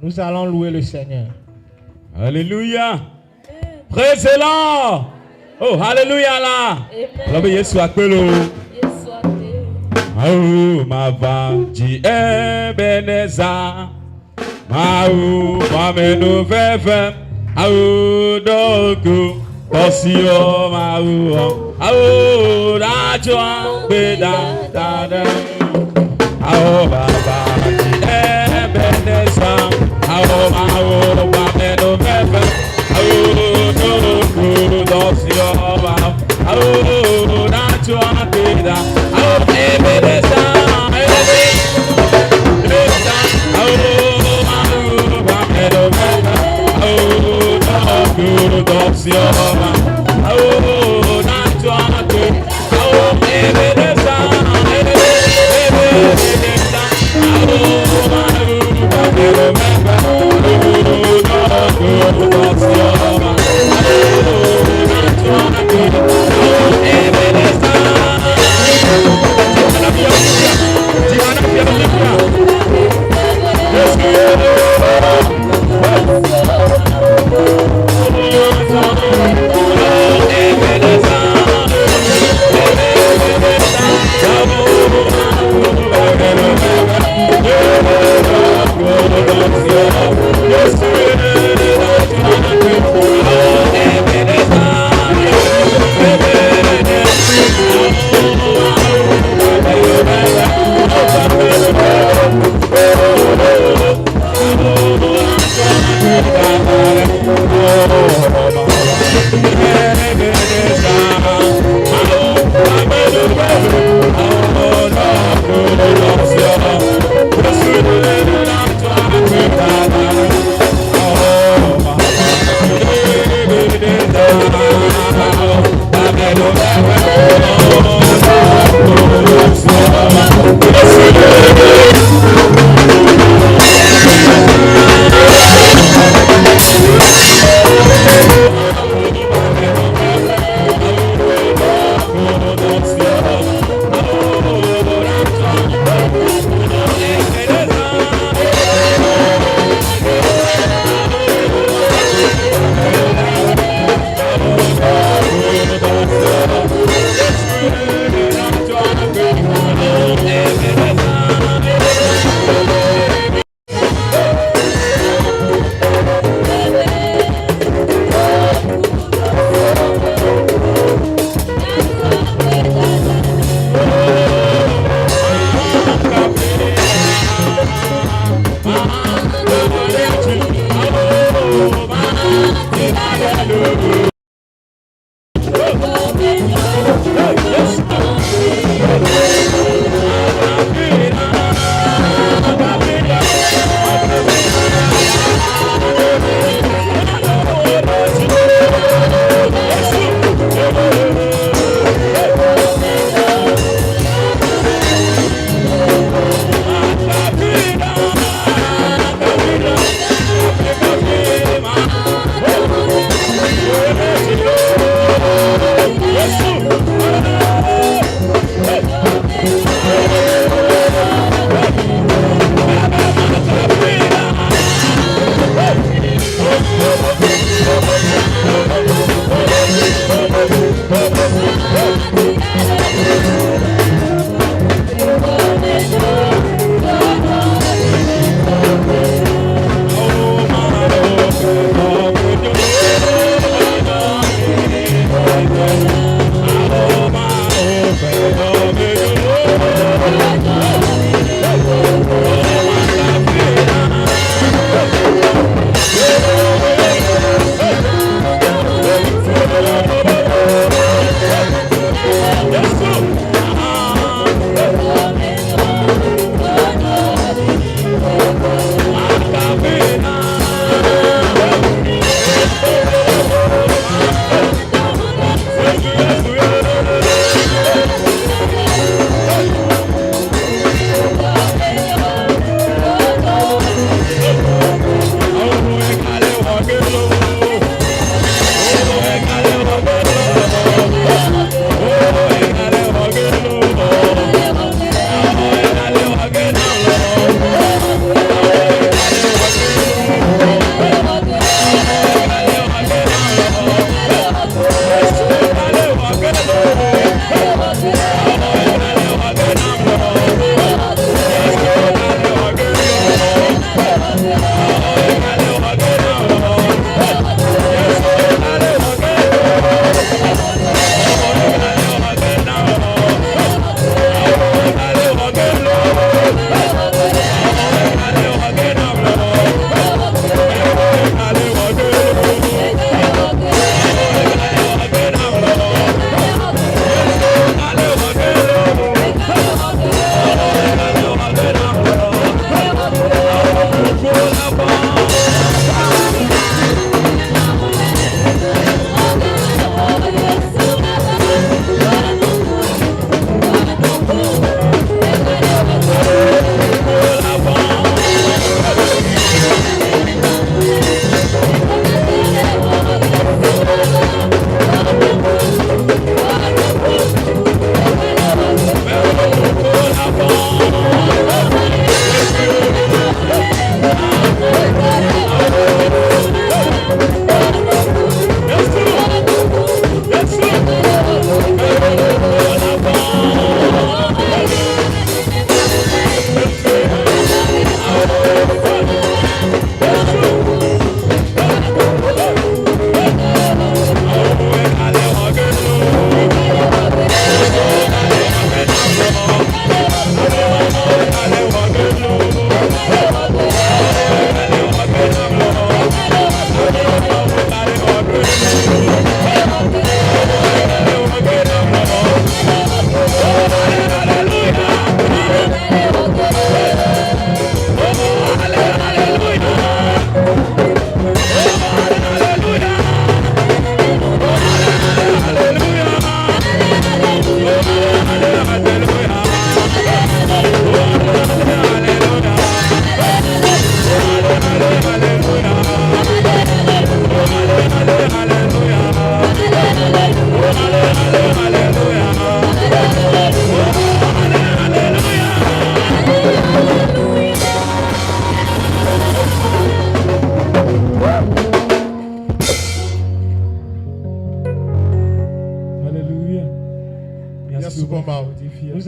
Nous allons louer le Seigneur. Alléluia. Praise-le. Oh, alléluia là. Amen. Yesu akpelo. Aou ma va di Ebeneza. Aou ma meno veve. Aou dogo. Kosio aou. Aou la joie beda da. Aou baba di Ebeneza. Aou ma meno veve. Aou dogo kosio aou. Aou la joie beda. Aou Ebeneza. Yes,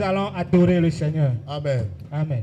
Nous allons adorer le Seigneur. Amen. Amen.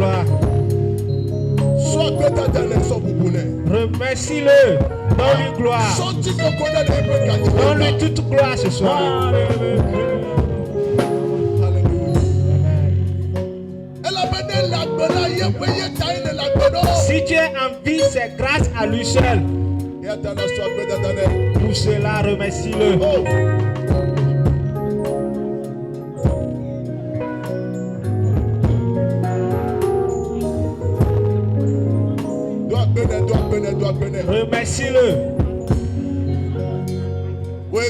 gloire. Sois que ta dernière soit pour bonheur. Remercie-le. Donne-lui gloire. Sorti ton connaît des peu quand tu Donne-lui toute gloire ce soir. Alléluia. Elle a mené la bonne, il a payé taille de la bonne. Si tu es en vie, c'est grâce à lui seul. Et attends, sois que ta dernière. Pour cela, remercie-le. Oh. Dois connaître. Remercie-le. Oui,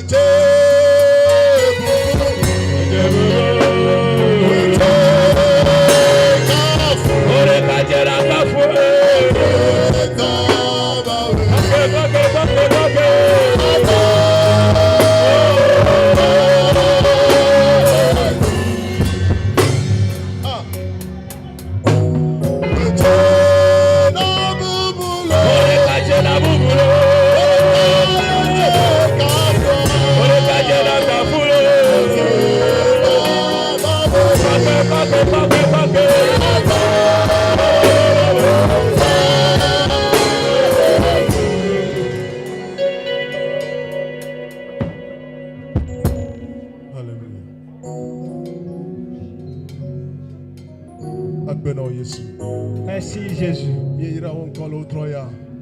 Merci Jésus.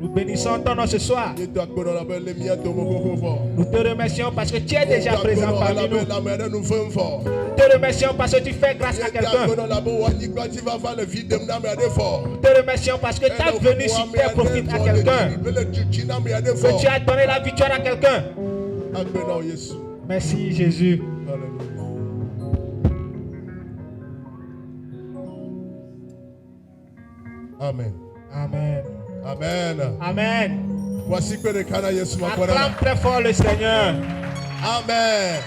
Nous bénissons ton nom ce soir. Nous te remercions parce que tu es déjà présent parmi nous. Nous te remercions parce que tu fais grâce à quelqu'un. Nous te remercions parce que ta venue sur terre profite à quelqu'un. Que tu as donné la victoire à quelqu'un. Merci Jésus. Amen. Amen. Amen. Amen. Voici que le Kana Yesu Acclame très fort le Seigneur. Amen.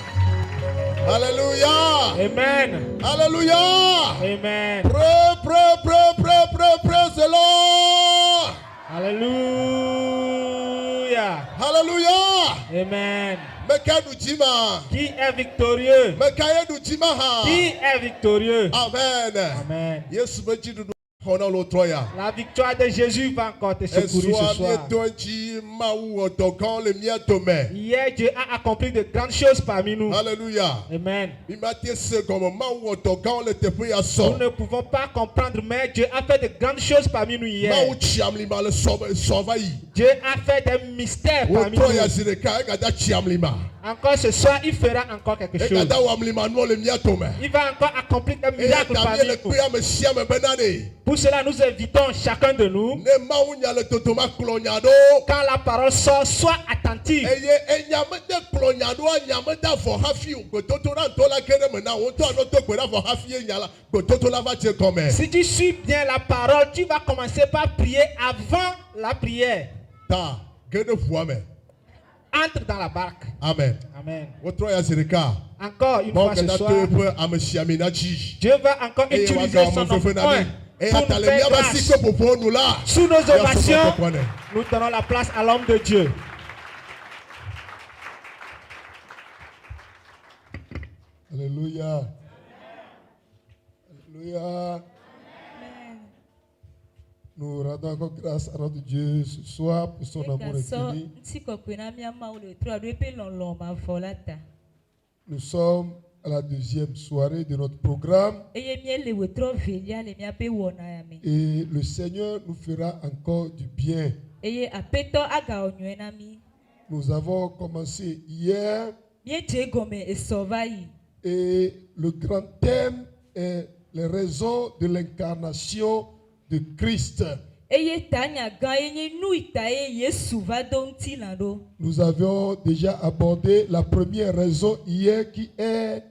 Alléluia. Amen. Alléluia. Amen. Praise the Lord. Alléluia. Alléluia. Amen. Qui est victorieux? Qui est victorieux? Amen. Amen. Yes, la victoire de Jésus va encore te secourir ce soir. Hier, Dieu a accompli de grandes choses parmi nous. Alléluia. Amen. Nous ne pouvons pas comprendre, mais Dieu a fait de grandes choses parmi nous hier. Dieu a fait des mystères parmi nous. Encore ce soir, il fera encore quelque chose. Il va encore accomplir des miracles parmi nous. Pour cela, nous invitons chacun de nous, quand la parole sort, sois attentif. Si tu suis bien la parole, tu vas commencer par prier avant la prière. Entre dans la barque. Amen. Amen. Encore une fois ce soir, Dieu va encore utiliser son nom pour nous faire grâce. Sous nos ovations, nous donnons la place à l'homme de Dieu. Alléluia. Alléluia. Nous rendons encore grâce à notre Dieu ce soir pour son amour infini. Nous sommes à la deuxième soirée de notre programme. Et le Seigneur nous fera encore du bien. Nous avons commencé hier. Et le grand thème est les raisons de l'incarnation de Christ. Nous avions déjà abordé la première raison hier qui est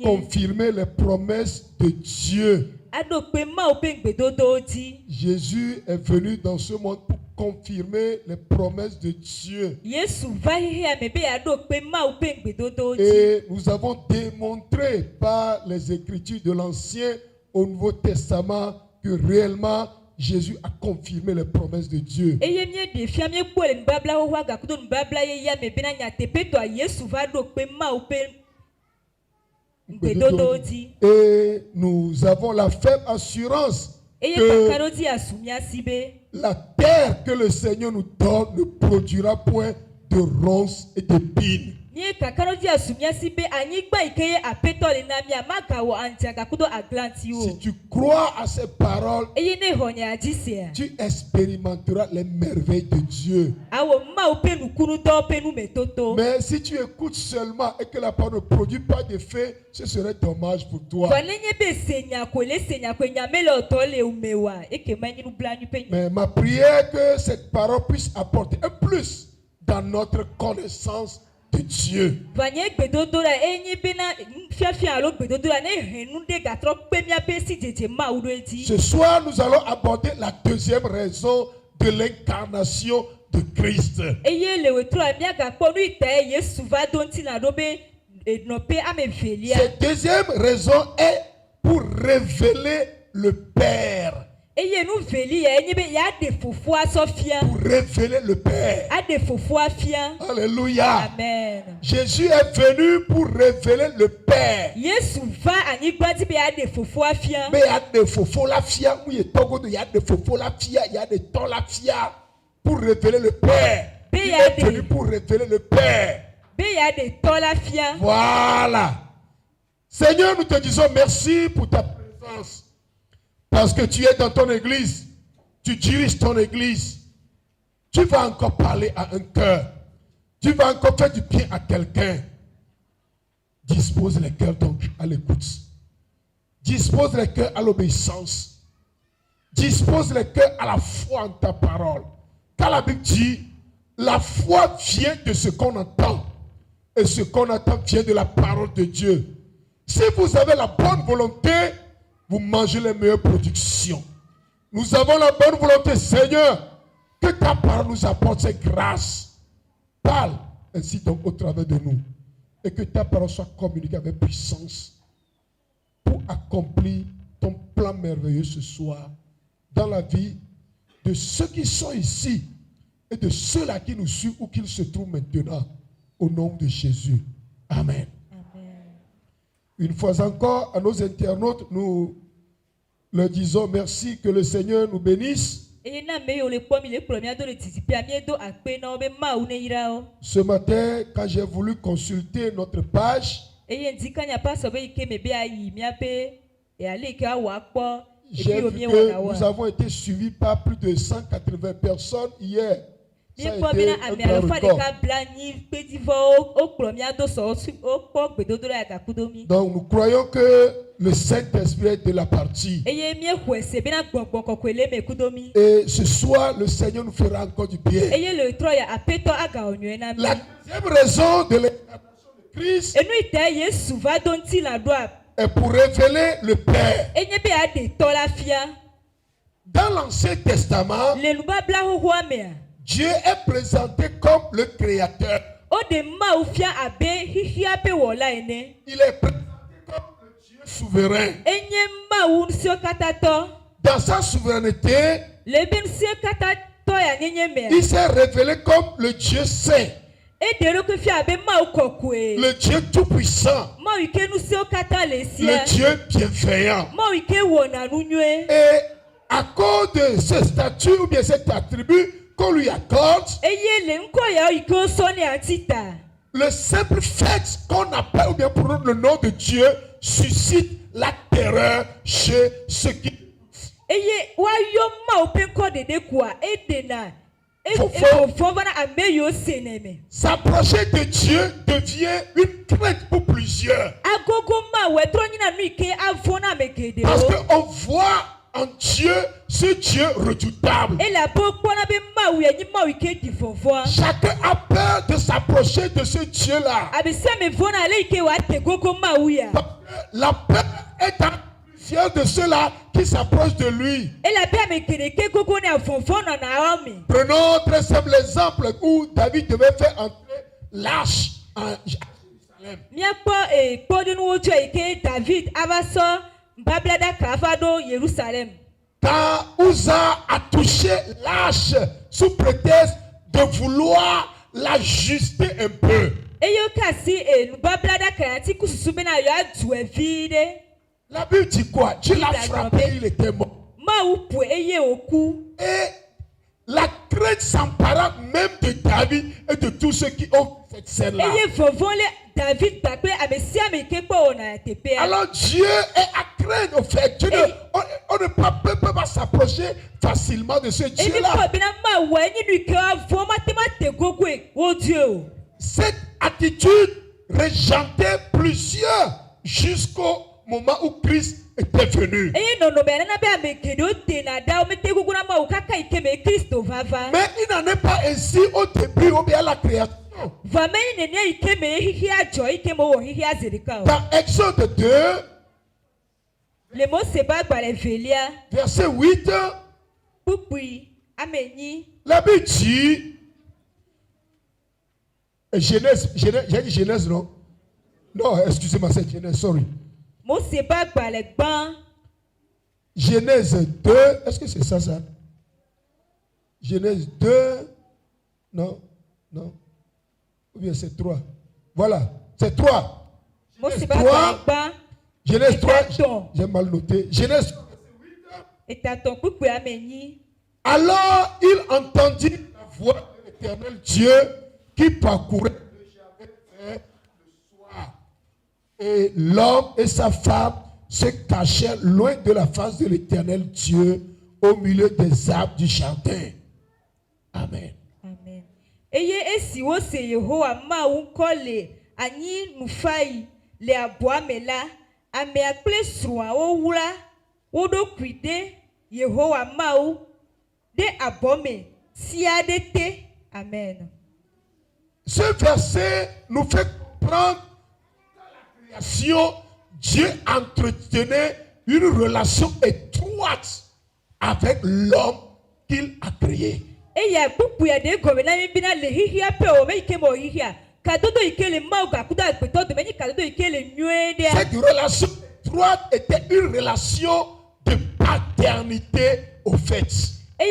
confirmer les promesses de Dieu. Jésus est venu dans ce monde pour confirmer les promesses de Dieu. Et nous avons démontré par les Écritures de l'Ancien au Nouveau Testament que réellement Jésus a confirmé les promesses de Dieu. Et nous avons la ferme assurance que la terre que le Seigneur nous donne ne produira point de ronces et d'épines. Si tu crois à ces paroles, tu expérimenteras les merveilles de Dieu. Mais si tu écoutes seulement et que la parole ne produit pas d'effet, ce serait dommage pour toi. Mais ma prière est que cette parole puisse apporter un plus dans notre connaissance de Dieu. Ce soir, nous allons aborder la deuxième raison de l'incarnation de Christ. Cette deuxième raison est pour révéler le Père. Pour révéler le Père. Alléluia. Amen. Jésus est venu pour révéler le Père. Mais il y a des fofos la fia, il y a des fofos la fia, il y a des temps la fia pour révéler le Père. Il est venu pour révéler le Père. Voilà. Seigneur, nous te disons merci pour ta présence. Parce que tu es dans ton église, tu diriges ton église, tu vas encore parler à un cœur, tu vas encore faire du bien à quelqu'un. Dispose les cœurs donc à l'écoute, dispose les cœurs à l'obéissance, dispose les cœurs à la foi en ta parole. Car la Bible dit, la foi vient de ce qu'on entend, et ce qu'on entend vient de la parole de Dieu. Si vous avez la bonne volonté, vous mangez les meilleures productions. Nous avons la bonne volonté, Seigneur, que ta parole nous apporte cette grâce. Parle ainsi donc au travers de nous. Et que ta parole soit communiquée avec puissance pour accomplir ton plan merveilleux ce soir dans la vie de ceux qui sont ici et de ceux-là qui nous suivent ou qui se trouvent maintenant. Au nom de Jésus. Amen. Une fois encore, à nos internautes, nous leur disons merci, que le Seigneur nous bénisse. Ce matin, quand j'ai voulu consulter notre page, j'ai vu que nous avons été suivis par plus de 180 personnes hier. Ça a été un grand record. Donc nous croyons que le Saint-Esprit est de la partie. Et ce soir, le Seigneur nous fera encore du bien. La deuxième raison de l'incarnation de Christ est pour révéler le Père. Dans l'Ancien Testament, Dieu est présenté comme le Créateur. Il est présenté comme le Dieu souverain. Dans sa souveraineté, il s'est révélé comme le Dieu saint. Le Dieu tout-puissant. Le Dieu bienveillant. Et à cause de ce statut ou bien cet attribut qu'on lui accorde, le simple fait qu'on appelle ou bien prononce le nom de Dieu suscite la terreur chez ceux qui s'approcher de Dieu devient une crainte pour plusieurs. Parce qu'on voit en Dieu ce Dieu redoutable. Chacun a peur de s'approcher de ce Dieu-là. La peur est en fier de ceux-là qui s'approchent de lui. Prenons très simple exemple où David devait faire entrer l'arche en Jérusalem. Quand Uza a touché l'arche sous prétexte de vouloir l'ajuster un peu, La Bible dit quoi? Dieu l'a frappé, il était mort. Et la crainte s'empara même de David et de tous ceux qui ont cette scène-là. Alors Dieu est à craindre au fait. On ne peut pas s'approcher facilement de ce Dieu-là. Cette attitude régentait plusieurs jusqu'au moment où Christ était venu. Mais il n'en est pas ainsi au début ou bien à la création. Dans Exode 2, verset 8, la Bible dit, Genèse, j'ai dit Genèse, non? Non, excusez-moi, c'est Genèse, sorry. Genèse 2, est-ce que c'est ça? Genèse 2, non, non. Ou bien c'est 3. Voilà, c'est 3. Genèse 3, j'ai mal noté. Genèse 3. Alors il entendit la voix de l'Éternel Dieu qui parcourait le jardin vers le soir. Et l'homme et sa femme se cachèrent loin de la face de l'Éternel Dieu au milieu des arbres du jardin. Amen. Amen. Eye esi wo se Yehowa ma wo nkole anyi nufai le aboamela ame akple srua wo wula wo do kwide Yehowa ma wo de abome siadete. Amen. Ce verset nous fait comprendre que dans la création, Dieu entretenait une relation étroite avec l'homme qu'il a créé. Cette relation étroite était une relation de paternité au fait. C'est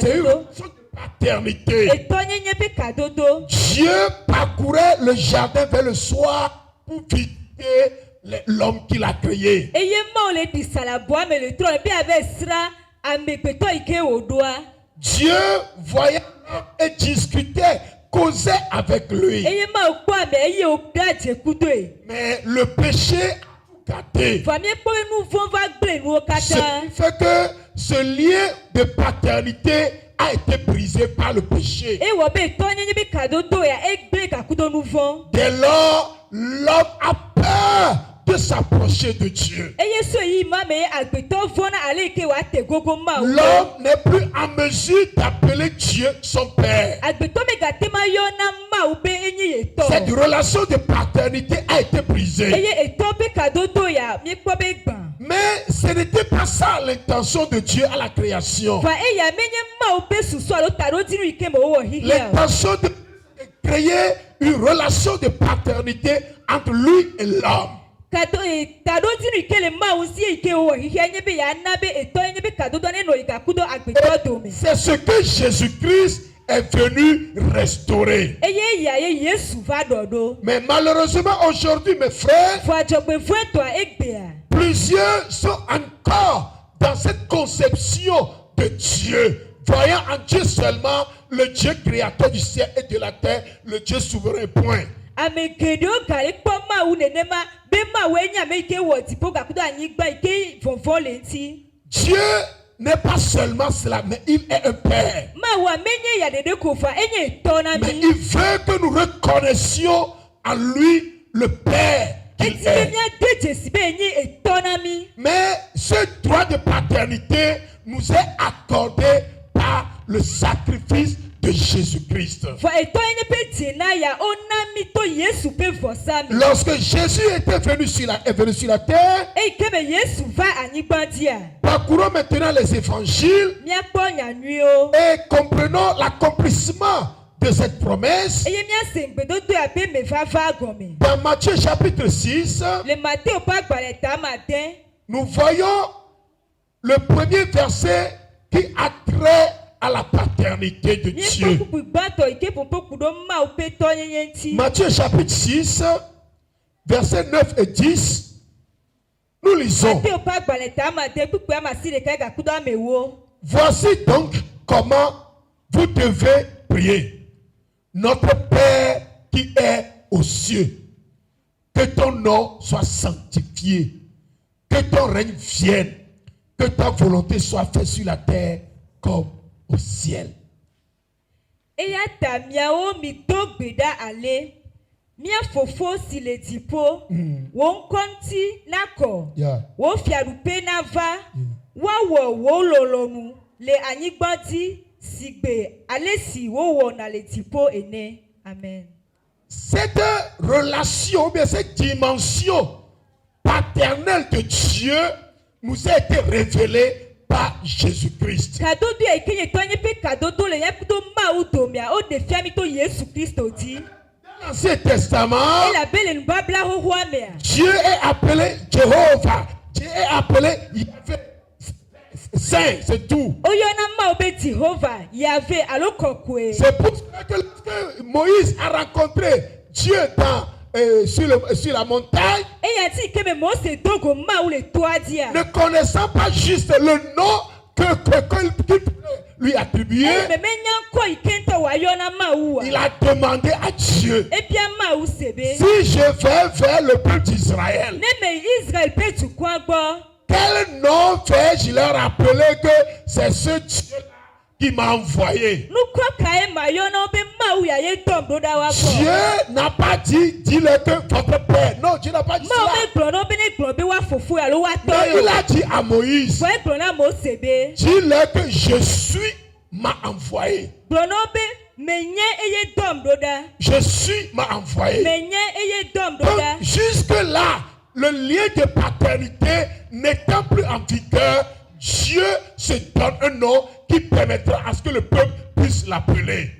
une relation de paternité. Dieu parcourait le jardin vers le soir pour visiter l'homme qu'il a créé. Dieu voyait et discutait, causait avec lui. Mais le péché a tout gâté. Ce qui fait que ce lien de paternité a été brisé par le péché. Dès lors, l'homme a peur de s'approcher de Dieu. L'homme n'est plus en mesure d'appeler Dieu son Père. Cette relation de paternité a été brisée. Mais ce n'était pas ça l'intention de Dieu à la création. L'intention de créer une relation de paternité entre lui et l'homme. C'est ce que Jésus-Christ est venu restaurer. Mais malheureusement aujourd'hui, mes frères, plusieurs sont encore dans cette conception de Dieu, voyant en Dieu seulement le Dieu créateur du ciel et de la terre, le Dieu souverain, point. Dieu n'est pas seulement cela, mais il est un Père. Mais il veut que nous reconnaissions en lui le Père qu'il est. Mais ce droit de paternité nous est accordé par le sacrifice de Jésus-Christ. Lorsque Jésus est venu sur la terre, parcourons maintenant les évangiles et comprenons l'accomplissement de cette promesse. Dans Matthieu chapitre 6, nous voyons le premier verset qui a trait à la paternité de Dieu. Matthieu chapitre 6, versets 9 et 10, nous lisons. Voici donc comment vous devez prier. Notre Père qui est aux cieux, que ton nom soit sanctifié, que ton règne vienne, que ta volonté soit faite sur la terre comme au ciel. Mia fofo si le tipo, won konti nako, wo fiarupe na va, wo lolonu, le anigbadi sigbe, ale si wo na le tipo ene. Amen. Cette relation, bien cette dimension paternelle de Dieu nous a été révélée par Jésus-Christ. L'Ancien Testament, Dieu est appelé Jéhovah. Dieu est appelé Yahvé. Saint, c'est tout. C'est pour cela que lorsque Moïse a rencontré Dieu sur la montagne, ne connaissant pas juste le nom qu'il lui attribuer, il a demandé à Dieu, si je vais vers le peuple d'Israël, quel nom vais-je leur rappeler que c'est ce Dieu qui m'a envoyé? Dieu n'a pas dit, dis-le que votre père. Non, Dieu n'a pas dit cela. Mais il a dit à Moïse, dis-le que je suis m'a envoyé. Je suis m'a envoyé. Donc, jusque-là, le lien de paternité n'étant plus en vigueur, Dieu se donne un nom qui permettra à ce que le peuple puisse l'appeler.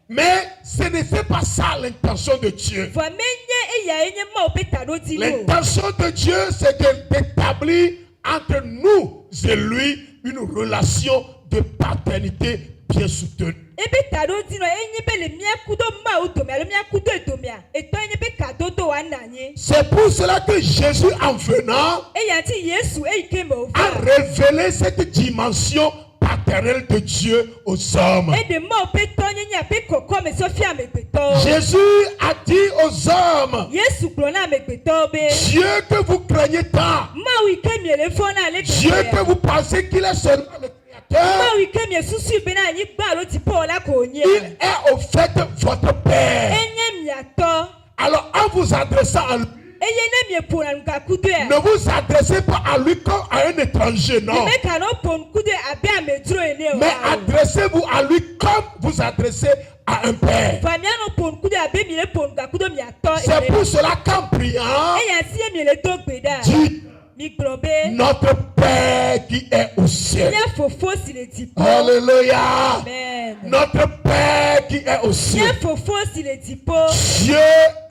Mais ce n'était pas ça l'intention de Dieu. L'intention de Dieu, c'est d'établir entre nous et lui une relation de paternité bien soutenue. C'est pour cela que Jésus, en venant, a révélé cette dimension paternelle de Dieu aux hommes. Jésus a dit aux hommes, Dieu que vous craignez tant, Dieu que vous pensez qu'il est seulement le Créateur, il est au fait votre Père. Alors en vous adressant à lui, ne vous adressez pas à lui comme à un étranger, non. Mais adressez-vous à lui comme vous adressez à un père. C'est pour cela qu'en priant, dit notre Père qui est au ciel. Alléluia. Notre Père qui est au ciel. Dieu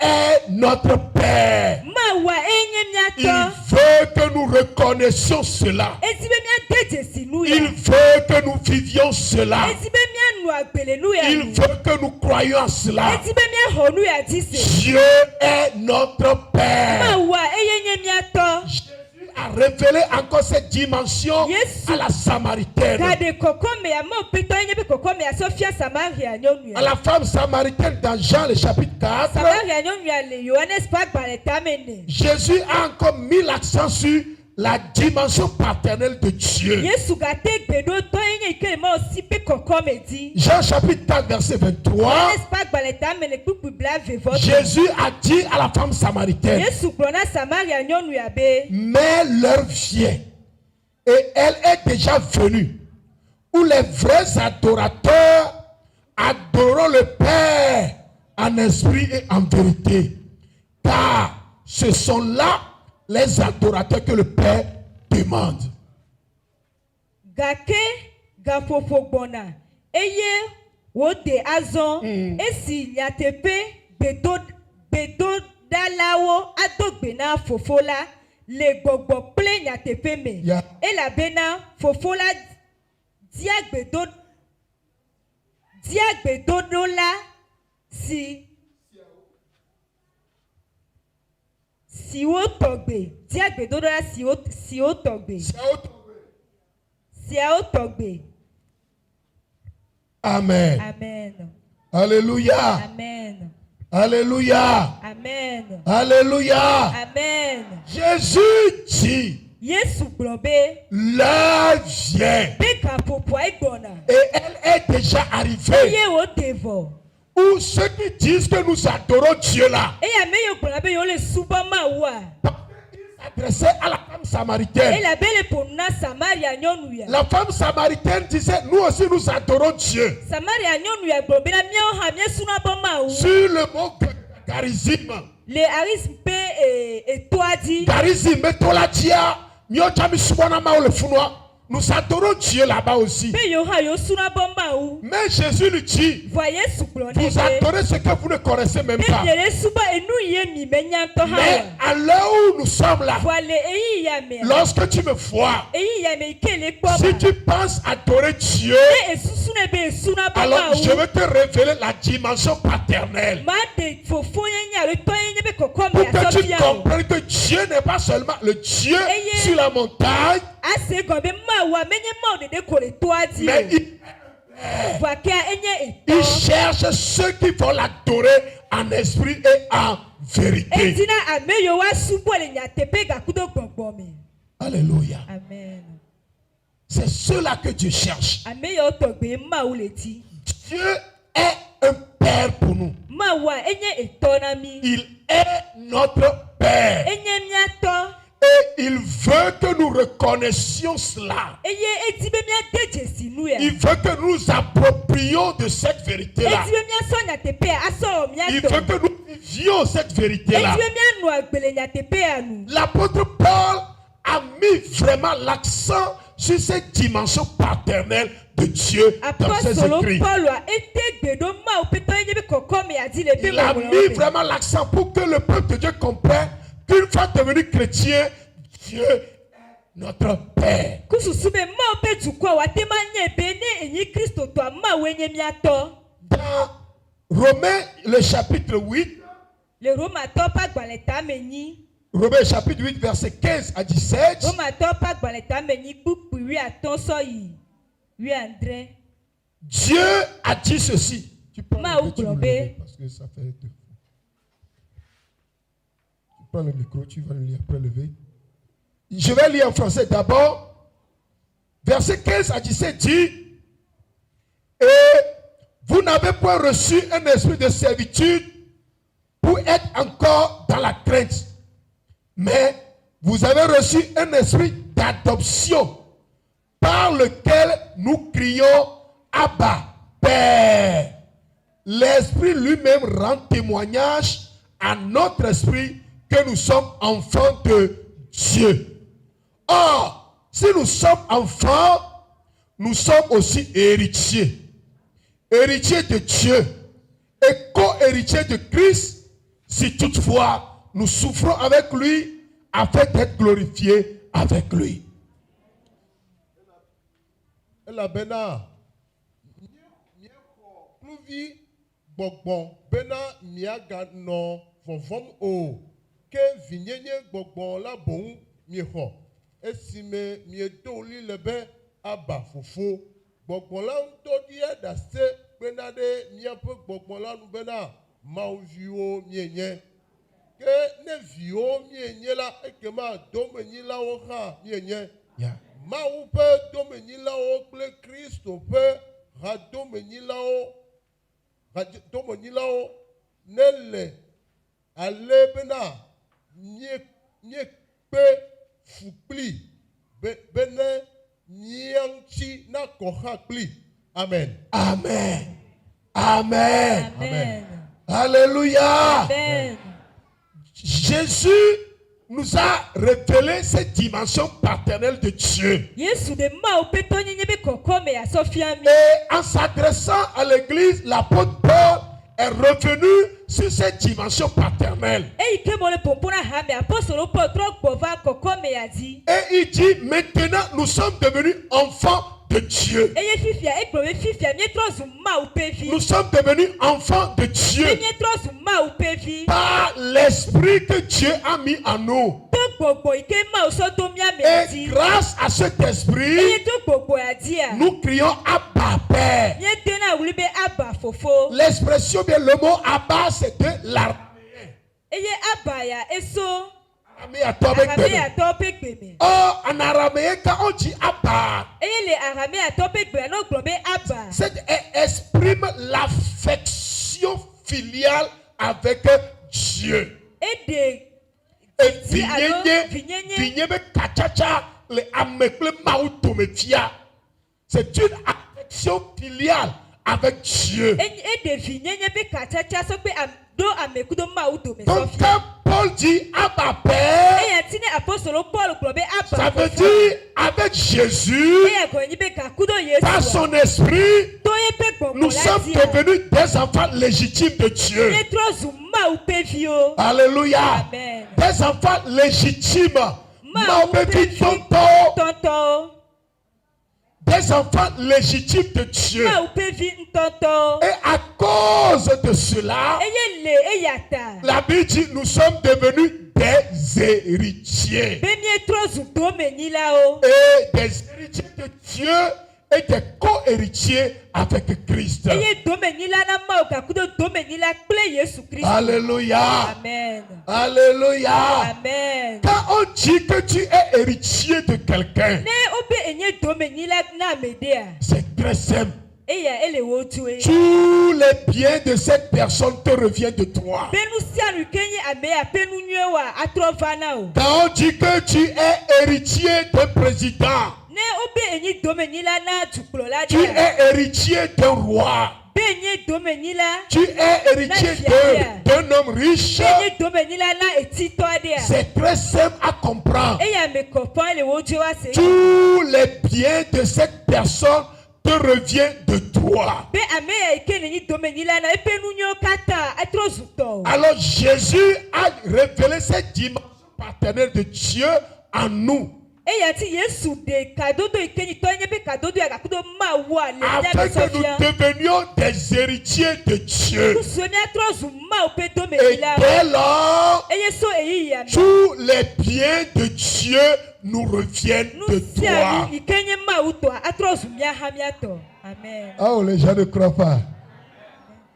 est notre Père. Il veut que nous reconnaissions cela. Il veut que nous vivions cela. Il veut que nous croyions cela. Dieu est notre Père. A révélé encore cette dimension à la Samaritaine. À la femme samaritaine dans Jean le chapitre 4. Jésus a encore mis l'accent sur la dimension paternelle de Dieu. Jean chapitre 4 verset 23. Jésus a dit à la femme samaritaine, mais l'heure vient et elle est déjà venue où les vrais adorateurs adoreront le Père en esprit et en vérité, car ce sont là les adorateurs que le Père demande. Wote azon esi nyatepe bedo dalawo adogbena fofola le gbogbo ple nyateƒe me. Yeah. Elabena fofo la diagbedodo la si wo tɔgbe. Diagbedodo la si wo tɔgbe. Siawo tɔgbe. Amen. Amen. Alléluia. Amen. Alléluia. Amen. Alléluia. Amen. Jésus dit, Yesu gblɔbe. l'heure vient. Beka popoa igbɔna. Et elle est déjà arrivée. Eye wo te vɔ. Où ceux qui disent que nous adorons Dieu là. Eya me yo gblɔna be yo le subɔ Mawua. Adressé à la femme samaritaine. Elabe le pona Samaria nyɔnu ya. La femme samaritaine disait, nous aussi nous adorons Dieu. Samaria nyɔnu ya gblɔ be na miawo hã miesuna bɔ Mawu. Sur le mot charisme. Le charisme pe etoa di. Charisme, mais toi la dia, mio chami subona ma le funwa. Nous adorons Dieu là-bas aussi. Be yo hã yo suna bɔ Mawu. Mais Jésus lui dit, Voyez Yesu gblɔ ne vous adorez ce que vous ne connaissez même pas. be le suba enu ye mi me nyantɔ hã. Mais à l'heure où nous sommes là, Voile eyi ya me. lorsque tu me vois, Eyi ya me ike le kpɔ si ma. tu penses adorer Dieu, Ne esusu ne be esuna bɔ alors je Mawu. vais te révéler la dimension paternelle. Ma de fofo ye nya le tɔ ye nye be kɔkɔ Pour me que tu asɔ bia o. comprennes que Dieu n'est pas seulement le Dieu sur la montagne, Ase gɔ be Mawu menye Mawu dede ko le toa di mais o. Voakia enye il etɔ. cherche ceux qui vont l'adorer en esprit et en vérité. Etina ame yo wa subo le nyateƒe gakudo gbɔgbɔ me. Alléluia. Amen. C'est ceux-là que Dieu cherche. Ame yo tɔgbe Mawu le ti. Dieu est un Père pour nous. Mawua enye etɔ na mi. Il est notre Père. Enye miatɔ. Et il veut que nous reconnaissions cela. Eye eti be miade Jesu nu ya. Il veut que nous nous approprions de cette vérité-là. Eti be miasɔ nyateƒe ya asɔ Il veut miatɔ. que nous vivions cette vérité-là. Eti be mianu agbele nyateƒe ya nu. L'apôtre Paul a mis vraiment l'accent sur cette dimension paternelle de Dieu dans ses Apostolo écrits. Paul a ete gbedo Mawu petɔ enye be kɔkɔ me adi le be Il a mis vraiment l'accent pour que le peuple de Dieu comprenne qu'une fois devenu chrétien, Dieu est notre Père. Kususu be Mawu pe dukɔ wa te ma nye be ne enyi Kristo tɔ Mawu enye miatɔ. Dans Romains, le chapitre 8, Le Romatɔ ƒe agbalẽ tame nyi. Romains chapitre 8, verset 15 à 17. Romatɔ ƒe agbalẽ tame nyi kpukpui 15 sɔ yi 19. Dieu a dit ceci. Tu prends Mawu le, tu gblɔ me be. lever parce que ça fait deux. Tu prends le micro, tu vas le lire après lever. Je vais lire en français d'abord. Verset 15 à 17 dit, et vous n'avez point reçu un esprit de servitude pour être encore dans la crainte, mais vous avez reçu un esprit d'adoption par lequel nous crions Abba, Père. L'esprit lui-même rend témoignage à notre esprit que nous sommes enfants de Dieu. Or, si nous sommes enfants, nous sommes aussi héritiers. Héritiers de Dieu et co-héritiers de Christ, si toutefois nous souffrons avec lui, afin d'être glorifiés avec lui. La bena pluvi gbɔgbɔ bena miaga nɔ vɔvɔm o ke vinyenye gbɔgbɔ la boŋ miexɔ esime miedo li le be aba fofo gbɔgbɔ la ŋutɔ dia ɖase kpena ɖe miaƒe gbɔgbɔ la nu bena Mawu viwo mienye ke ne viwo mienye la ekema domenyilawo hã mienye. Yeah. Mawu ƒe domenyilawo kple Kristo ƒe hadomenyilawo ne le ale bena miekpe fu kpli bene mia ŋuti nakɔ hã kpli. Amen. Amen. Amen. Amen. Alléluia. Amen. Jésus nous a révélé cette dimension paternelle de Dieu. Yesu de Mawu petɔ nyenye be kɔkɔ me asɔ fia mi. Et en s'adressant à l'église, l'apôtre Paul est revenu sur cette dimension paternelle. eyi ke mo le pompona ha me apostolo Paul trɔ gbɔva kɔkɔ me adi. Et il dit, maintenant, nous sommes devenus enfants de Dieu. eye fifia egblɔ be fifia mietrɔ zu Mawu ƒe vi. Nous sommes devenus enfants de Dieu mietrɔ zu Mawu ƒe vi. par l'esprit que Dieu a mis en nous. to gbogbo yi ke Mawu sɔ do mia me Et adi. grâce à cet esprit, eye to gbogbo adia. nous crions Abba Père. miedena wuli be aba fofo. L'expression bien, le mot Abba, c'est de l'araméen. eye abaya eso Araméen. arameatɔ ƒe gbeme. Oh, en araméen, quand on dit Abba, eye le arameatɔ ƒe gbemea no gblɔ be aba. c'est exprime l'affection filiale avec Dieu. Ede Et Ti alo vinyenye. vinye be kachacha le amekle mautomefia. C'est une affection filiale avec Dieu. ede vinyenye be katsatsa so pe do amekudo Mawu dome Donc sɔfia. quand Paul dit Abba Père, eya ti ne apostolo Paul gblɔ be ça aba veut fofo. dire avec Jésus, eya gɔnyi be gakudo par Yesu. son esprit, to ye pe gbɔgbɔ nous sommes la dia. devenus des enfants légitimes de Dieu. Mietrɔ zu Mawu ƒe viwo. Alléluia. Amen. Des enfants légitimes. Mawu ƒe vi Tonton. tɔntɔ. Des enfants légitimes de Dieu. Mawu ƒe vi ŋutɔtɔ. Et à cause de cela, eye le eya ta. la Bible dit nous sommes devenus des héritiers. be mietrɔ zu domenyilawo. Et des héritiers de Dieu et des co-héritiers avec Christ. eye domenyila na Mawu gakudo domenyila kple Yesu Kristu. Alléluia. Amen. Alléluia. Amen. Quand on dit que tu es héritier de quelqu'un, Ne obe enye domenyila na amedea. c'est très simple. Eya ele wo tue. Tous les biens de cette personne te reviennent de toi. Benu sianu kenye amea penu nyuewa atrɔ va na o. Quand on dit que tu es héritier d'un président, Ne obe enye domenyila na dukplɔla tu dia. es héritier d'un roi, Be enye domenyila. tu es héritier d'un homme riche, Be enye domenyila na etitɔ adea. c'est très simple à comprendre. Eya me kɔpɔn ele wo tue wa se. Tous les biens de cette personne te reviennent de toi. Be amea ike nenyi domenyila na epe nu nyuewo kata atrɔ zu tɔ o. Alors Jésus a révélé cette dimension paternelle de Dieu en nous, Eya ti Yesu de kadodo ikenyi tɔ nye be kadodo ya gakudo Mawu a le mia afin be que nous sɔfia. devenions des héritiers de Dieu. Nusu miatrɔ zu Mawu ƒe Et domenyila o. dès lors, Eye so eyi ya me. tous les biens de Dieu nous reviennent de Nu sia toi. nu ike nye Mawu tɔa atrɔ zu mia hã miatɔ. Amen. Oh, les gens ne croient pas.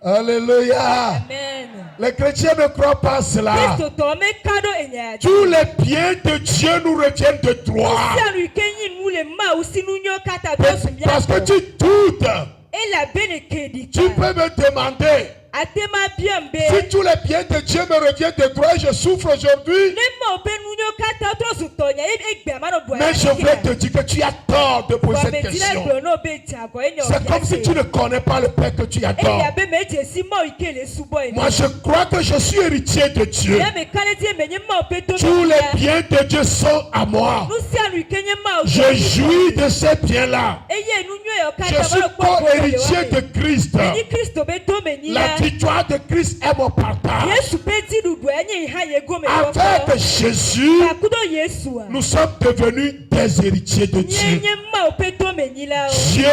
Alléluia. Amen. Les chrétiens ne croient pas cela. Kristo tɔ me ka ɖo enya dzi. Tous les biens de Dieu nous reviennent de toi. Sia nu ike nyi nu le Mawu si nu nyɔ kata trɔ zu Parce que miatɔ. tu doutes. Elabene keɖi Tu ka. peux me demander Atema biam be. si tous les biens de Dieu me reviennent de toi et je souffre aujourd'hui. Ne Mawu ƒe nu nyɔ kata trɔ zu tɔnya egbe amano bua. Mais je voulais te dire que tu as tort de poser cette question. gblɔ n'o be dze agɔ enye C'est comme si tu ne connais pas le Père que tu adores. Eya be me dze si Mawu ike le subɔ yi. Moi, je crois que je suis héritier de Dieu. Ya me ka ɖe die me nye Mawu ƒe Tous domenyila. les biens de Dieu sont à moi. Nu sia nu ike nye Mawu Je jouis de ces biens-là. eye nu nyuie yawo Je kata suis va kpɔ gbɔ le co-héritier wa de me. Christ. Enyi Kristo be La domenyila. victoire de Christ est mon partage. Yesu be dziɖuɖu enye ha ye gome Avec Jésus, Gakudo Yesua. nous sommes devenus des héritiers de Nye Dieu. nye Mawu ƒe domenyila o. Dieu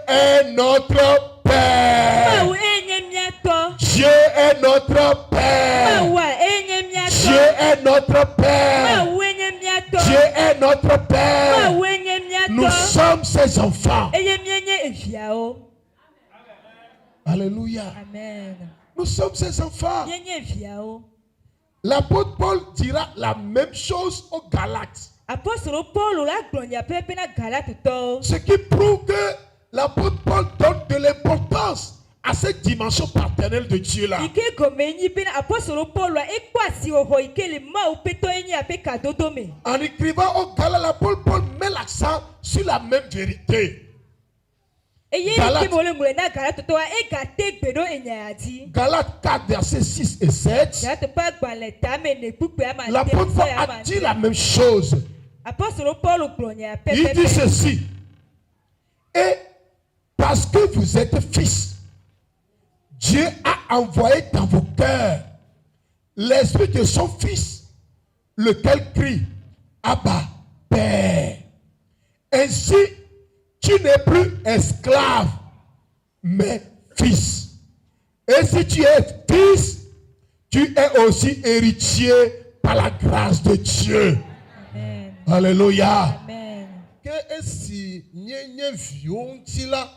est notre Père. Mawu enye miatɔ. Dieu est notre Père. Mawu a enye Dieu miatɔ. est notre Père. Mawu enye miatɔ. Dieu est notre Père. Mawu enye Nous miatɔ. sommes ses enfants. Eye mienye eviawo. Alléluia. Amen. Nous sommes ses enfants. Mienye eviawo. L'apôtre Paul dira la même chose aux Galates. Apostolo Paul la gblɔnya pɛpɛ na Galatitɔwo. Ce qui prouve que l'apôtre Paul donne de l'importance à cette dimension paternelle de Dieu là. Ike gɔme nyi bena apostolo Paul ekpɔ asixɔxɔ ike le Mawu ƒe tɔ enye aƒe kadodo me. En écrivant aux Galates, l'apôtre Paul met l'accent sur la même vérité. Eye Galate. ike mo le ŋlɔ na Galatitɔwa egate gbe ɖo enya dzi. Galates 4, versets 6 et 7. Galate ƒe agbalẽ tame ne kpukpe ama L'apôtre Paul a dit la même chose. Apostolo Paul gblɔnya Il dit pɛpɛpɛ. ceci. Et parce que vous êtes fils, Dieu a a envoyé dans vos cœurs l'esprit de son Fils, lequel crie Abba, Père. Ainsi, tu n'es plus esclave, mais fils. Et si tu es fils, tu es aussi héritier par la grâce de Dieu. Amen. Alléluia. Amen. ke esi nye viwo ŋuti la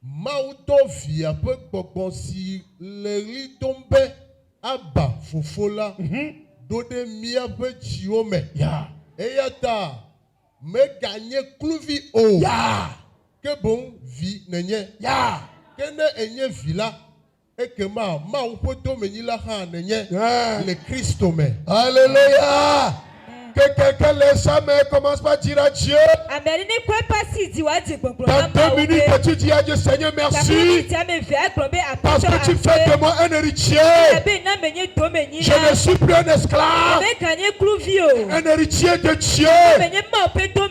Mawu dɔ via ƒe gbɔgbɔ si le ɣli dom be aba fofo la ɖo ɖe míaƒe dziwo me Yeah. eya ta meganye kluvi o Yeah. ke boŋ vi nenye Yeah. ke ne enye vi la ekema Mawu ƒe domenyila hã nenye Yeah. le Kristo me. Alléluia. Que quelqu'un lève sa main et commence par dire à Dieu. Amen. Ni kwa pasi di wa di gbogbo Dans 2 minutes que tu dis à Dieu, Seigneur, merci. Parce que tu fais de moi un héritier. Je ne suis plus un esclave. Un héritier de Dieu.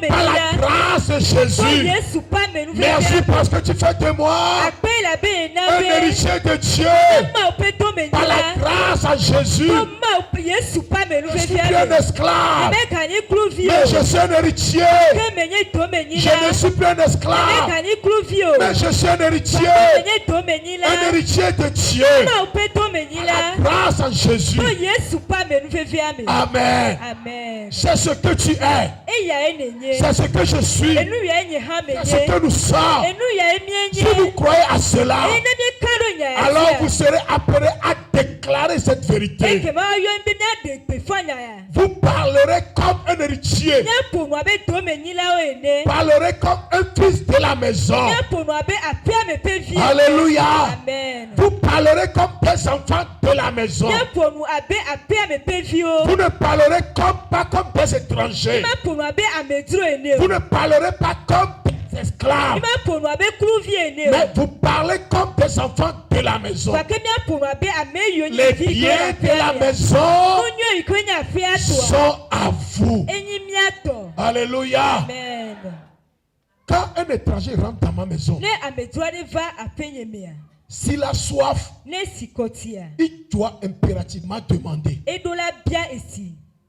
Par la grâce de Jésus. Merci parce que tu fais de moi un héritier de Dieu. Par la grâce à Jésus. Je suis plus un esclave. Mais je suis un héritier. Je ne suis plus un esclave. Mais je suis un héritier. Un héritier de Dieu. Par la grâce à Jésus. Amen. Amen. C'est ce que tu es. C'est ce que je suis. C'est ce que nous sommes. Si vous croyez à cela, alors vous serez appelés à déclarer cette vérité. Vous parlerez comme un héritier. Parlerez comme un fils de la maison. Alléluia. Amen. Vous parlerez comme des enfants de la maison. Vous ne parlerez pas comme des étrangers. Vous ne parlerez pas comme des esclaves. Mais vous parlez comme des enfants de la maison. Les biens de la maison sont à vous. Alléluia. Amen. Quand un étranger rentre dans ma maison, s'il a soif, il doit impérativement demander.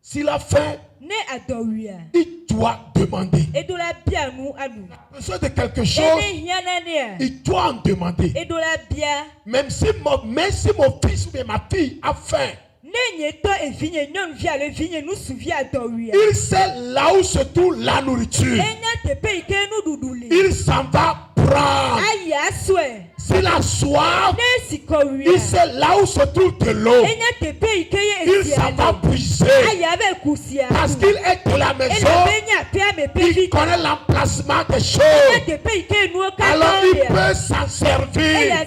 S'il a faim, il doit demander. Besoin de quelque chose, il doit en demander. Même si mon fils ou ma fille a faim, il sait là où se trouve la nourriture. Il s'en va prendre. S'il a soif, il sait là où se trouve de l'eau. Il s'en va puiser. Parce qu'il est de la maison, il connaît l'emplacement des choses. Alors il peut s'en servir.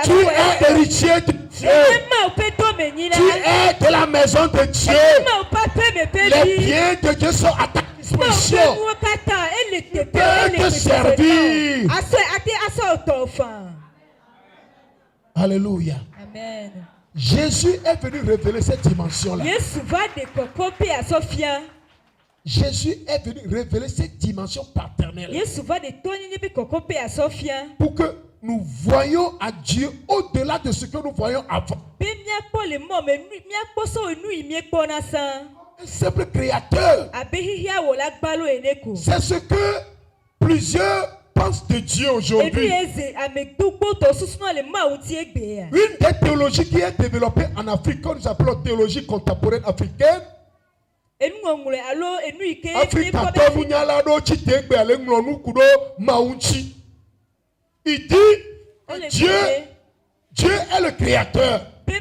Tu es héritier de Dieu. Tu es de la maison de Dieu. Les biens de Dieu sont à ta disposition. Tu peux te servir. Alléluia. Amen. Jésus est venu révéler cette dimension-là. Jésus est venu révéler cette dimension paternelle. Pour que nous voyons à Dieu au-delà de ce que nous voyons avant. Un simple créateur. C'est ce que plusieurs pensent de Dieu aujourd'hui. Une des théologies qui est développée en Afrique, que nous appelons théologie contemporaine africaine, il dit Dieu est le créateur. Il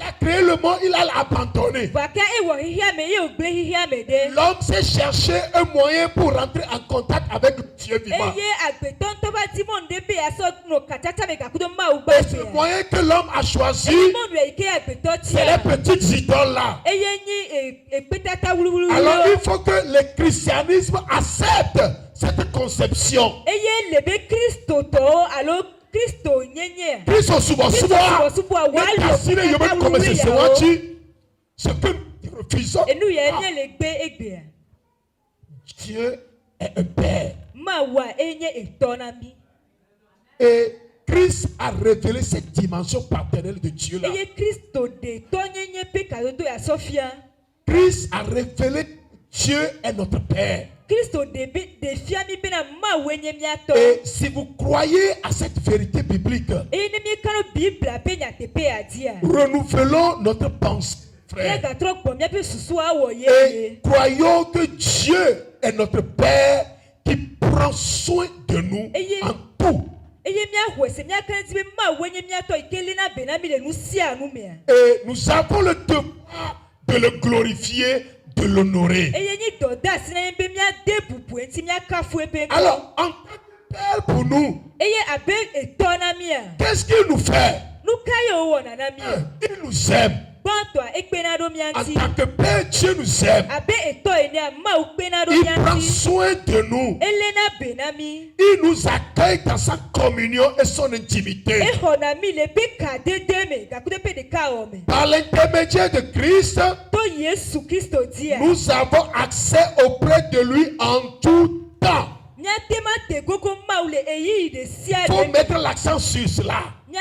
a créé le monde, il a abandonné. L'homme s'est cherché un moyen pour rentrer en contact avec Dieu vivant. Et ce moyen que l'homme a choisi, c'est les petites idoles là. Alors il faut que le christianisme accepte cette conception. Christ suba ce que nous refusons. Dieu est un père. Et Christ Christ a révélé cette dimension paternelle de Dieu là. eye Kristo de tɔnyenye pe kadodo ya sɔfia. Christ a révélé Dieu est notre Père. Kristo de fia mi bena ma wenye miatɔ. Et si vous croyez à cette vérité biblique, Eye ne mi kano Biblia pe nyatepe ya dia. renouvelons notre pensée, Mia frère. gatrɔ gbɔ miaƒe susu awɔ Et yeye. croyons que Dieu est notre Père qui prend soin de nous en tout. Eye miaxɔ ese miaka ŋuti be ma wenye miatɔ yi ke lena be na mi le nu sia nu mea. Et nous avons le devoir de le glorifier, de l'honorer. Eye nyi dɔ de asi na ye be miade bubu ŋuti miakafu ebe ŋkɔ. Alors, en tant que Père pour nous, Eye abe etɔ na mia. qu'est-ce qu'il nous fait? Nu ka ye wowɔ na mia. Il nous aime. Gbɔntɔa ekpena ɖo mia En ŋuti. tant que Père, Dieu nous aime. Abe etɔ enea Mawu kpena ɖo Il mia prend ŋuti. soin de nous. Elena be na mi. Il nous accueille dans sa communion et son intimité. Exɔ na mi le pe ka dede me gakude pe ɖeka wɔ me. Par l'intermédiaire de Christ, To Yesu Kristo dia. nous avons accès auprès de lui en tout temps. Miate ma te gogo Mawu le eyi de sia Il faut de. mettre l'accent sur cela. Mia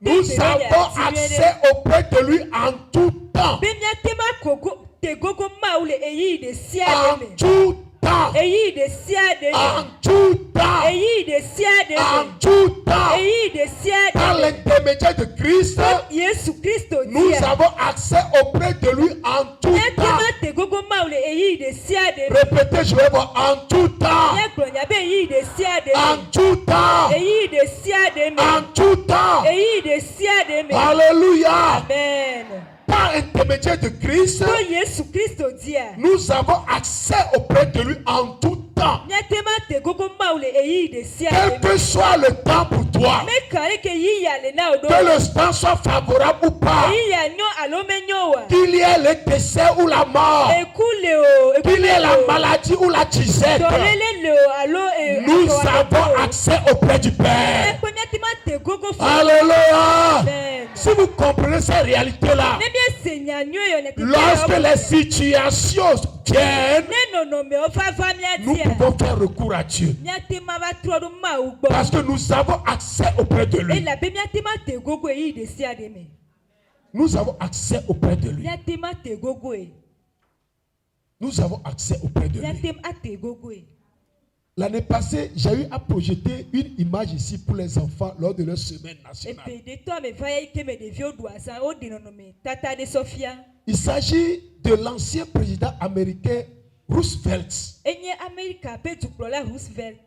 Nous pe avons be accès auprès de lui en tout temps. Be miate ma kogo te gogo Mawu le eyi de sia En de me. tout temps. Eyi de sia de En me. tout temps. Eyi de sia de En me. tout temps. Eyi de sia Par de me. l'intermédiaire de Christ, Yesu Kristo nous dia. avons accès auprès de lui en tout Miate temps. ma te gogo Mawu le eyi de sia de me. Répétez, je vais voir en tout temps. Mia gblɔ nya be eyi de sia de En me. tout temps. Eyi de sia de me. En tout temps. Eyi de sia de me. Alléluia. Amen. Par intermédiaire de Christ, To Yesu Kristo dia. nous avons accès auprès de lui en tout temps. Miate ma te gogo Mawu le eyi de sia Quel de me. que soit le temps pour toi, Meka le ke yi ya le na o do. que le temps soit favorable ou pas, Eyi ya nyo alo menyo wa. qu'il y ait le décès ou la mort, Eku le o. Eku qu'il y ait le la o. maladie ou la disette, Dɔlele le o alo nous atɔ avons atɔ o. accès auprès du Père. Ekpe miate ma te gogo fo. Alléluia. Amen. Si vous comprenez ces réalités-là, Ne bia se nya nyo yo ne lorsque les situations viennent, ne nɔnɔme o va va nous miatia. pouvons faire recours à Dieu. Miate ma va trɔ ɖo Mawu gbɔ. Parce que nous avons accès auprès de lui. Elabe miate ma te gogo eyi de sia de me. Nous avons accès auprès de lui. Miate ma te gogo e. Nous avons accès auprès de lui. Miate ma te gogo e. L'année passée, j'ai eu à projeter une image ici pour les enfants lors de leur semaine nationale. Epe de tɔ me va ye ke me ɖeviwo ɖu azã o de nɔnɔme tata de sɔfia. Il s'agit de l'ancien président américain Roosevelt. Enye Amerika pe dukplɔla Roosevelt.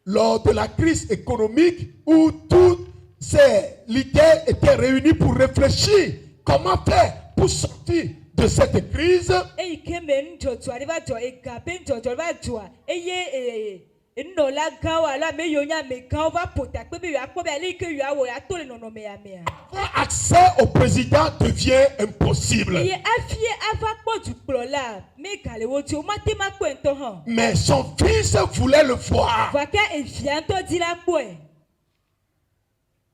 Lors de la crise économique où tous ces leaders étaient réunis pour réfléchir comment faire pour sortir de cette crise, Eyi ke me nudzɔdzɔ aɖe va dzɔ ega pe nudzɔdzɔ va dzɔa eye nunɔlagãwo alo ame yiwo nye amegãwo va ƒo takpe be yewoakpɔ be ale yi ke yewoawɔ yeato le nɔnɔme ya mea. avoir accès au président devient impossible. Eye afie ava kpɔ dukplɔla mega le wo dzi o mate ma kpɔe ŋutɔ hã. Mais son fils voulait le voir. Vake evia ŋutɔ di la kpɔe.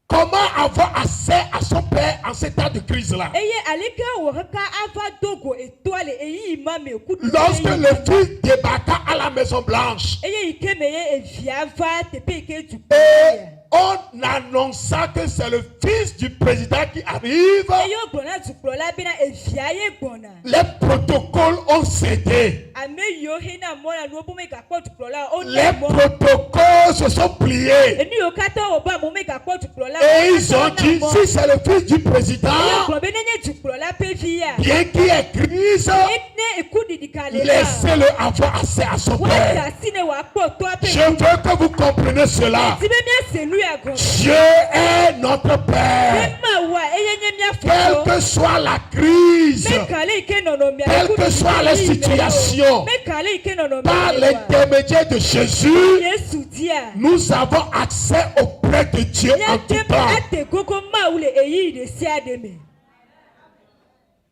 Comment avoir accès à son père en ce temps de crise-là? Eye aleke wɔ kaka ava dogo etoa le eyi ma me kudu. Lorsque le fils débarqua à la Maison Blanche Eye yi ke me ye evia va teƒe yi ke et dukplɔla. on annonça que c'est le fils du président qui arrive, Eye wo gblɔ na dukplɔla bena evia ye gbɔna. les protocoles ont cédé. Ame yiwo hena mɔ na nuwo bo megakpɔ dukplɔla o Les ne mɔ. protocoles se sont pliés. Enu yiwo katã wɔ be amewo megakpɔ dukplɔla. Et ils ont dit, si c'est le fils du président, Eye gblɔ be nenye dukplɔla pe vi ya. bien qu'il y ait crise, Ne eku ɖiɖi ka le la. laissez-le avoir accès à son Woada père. asi ne wòakpɔ toa pe. Je veux que vous compreniez cela. Edi be miase nu ya gɔme. Dieu est notre Be Père. Mawu a eye nye mia Quelle fofo. que soit la crise, Meka le yi ke nɔnɔmea. quelles que soient les situations, Meka le yi ke nɔnɔmea. par le wa. l'intermédiaire de Jésus, Yesu dia. nous avons accès auprès de Dieu en tout Miate temps. ate gogo Mawu le eyi de sia de me.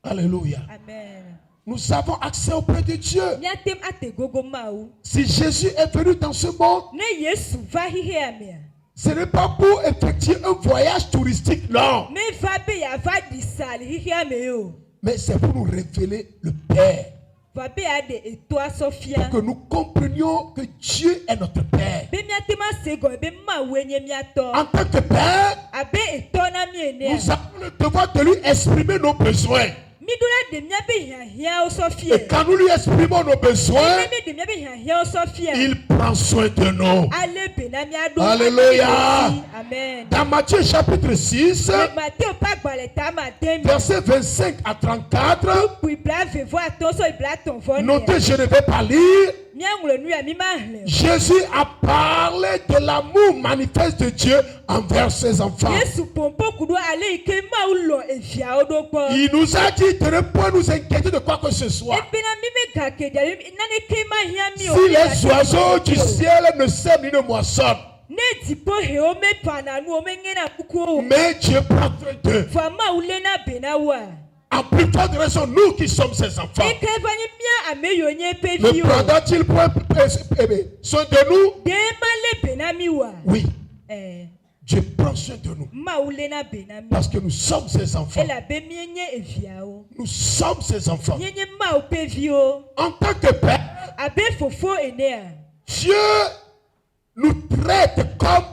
Alléluia. Amen. Nous avons accès auprès de Dieu. Miate ate gogo Mawu. Si Jésus est venu dans ce monde, Ne Yesu va hihia mea. ce n'est pas pour effectuer un voyage touristique, non. Me va be ya va di sa le hihia me o. Mais c'est pour nous révéler le Père. va be ade eto asofia que nous comprenions que Dieu est notre Père. be miatema sego be ma wenye miato En tant que Père, abe eto na miene nous avons le devoir de lui exprimer nos besoins. midula de miabe hia Et osofia quand nous lui exprimons nos besoins, me de miabe hia osofia il prend soin de nous. ale be na miado Alléluia. amen Dans Matthieu chapitre 6, Matthieu pa gbaleta ma demi versets 25 à 34, puis brave vo atonso ibla ton vo notez, je ne vais pas lire. mianglo nu ya mi ma hle Jésus a parlé de l'amour manifeste de Dieu envers ses enfants. Yesu pompo kudo ale ike ma ulo efia odogbo Il nous a dit de ne pas nous inquiéter de quoi que ce soit. ebina mi me gake de nane ke ma hia mi Si les oiseaux du ciel ne sèment ni ne moissonnent, ne tipo he o me pana nu o me ngena kuko mais Dieu prend soin d'eux. fa ma ule na bena wa En plus forte raison, nous qui sommes ses enfants, eke vani mia ameyo nye pe ne vi o prendra-t-il point soin de nous? de ma le bena mi wa Oui, eh Dieu prend soin de nous. ma ule na bena mi Parce que nous sommes ses enfants. ela be mi nye efia o Nous sommes ses enfants. nye ma o pe vi o En tant que Père, abe fofo enea Dieu nous traite comme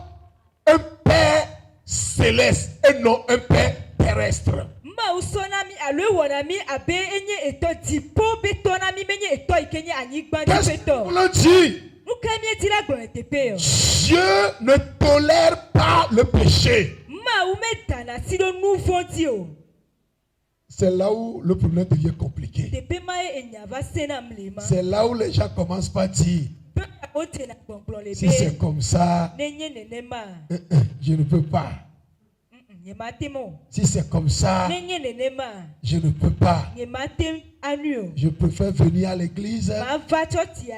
un Père céleste et non un Père terrestre. ma usona mi alo wona mi abe enye eto tipo beto na mi menye eto ikenye anyigba di Qu'est-ce que beto nous voulons dire? nuka mi etira gbon tepe o Dieu ne tolère pas le péché. ma ume dana sido nouveau di o C'est là où le problème devient compliqué. tepe ma enya va sena mlema C'est là où les gens commencent par dire, pe o tena gbongbon le si c'est be comme ça, nenye nenema je ne peux pas. nye matemo Si c'est comme ça, nenye nenema je ne peux pas. nye matem anu o Je préfère venir à l'église, ma va choti ya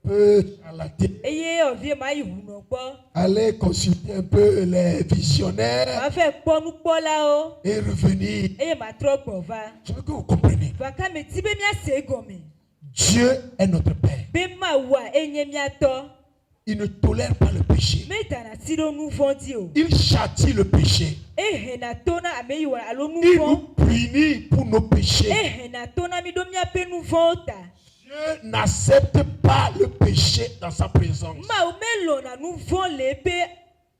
un peu à la télé, eye ovie ma ihuno gbo aller consulter un peu les visionnaires ma fe gbo nu gbo la o et revenir. eye ma tro gbo va Je veux que vous compreniez. va ka me ti be mi ase gome Dieu est notre Père. be ma wa enye mi ato Il ne tolère pas le péché. me dana sido nouveau di o Il châtie le péché. ehena tona ameyi wa alo Il nouveau nous punit pour nos péchés. ehena tona mi do mi ape nouveau ta Dieu n'accepte pas le péché dans sa présence. ma o melo na nouveau le pe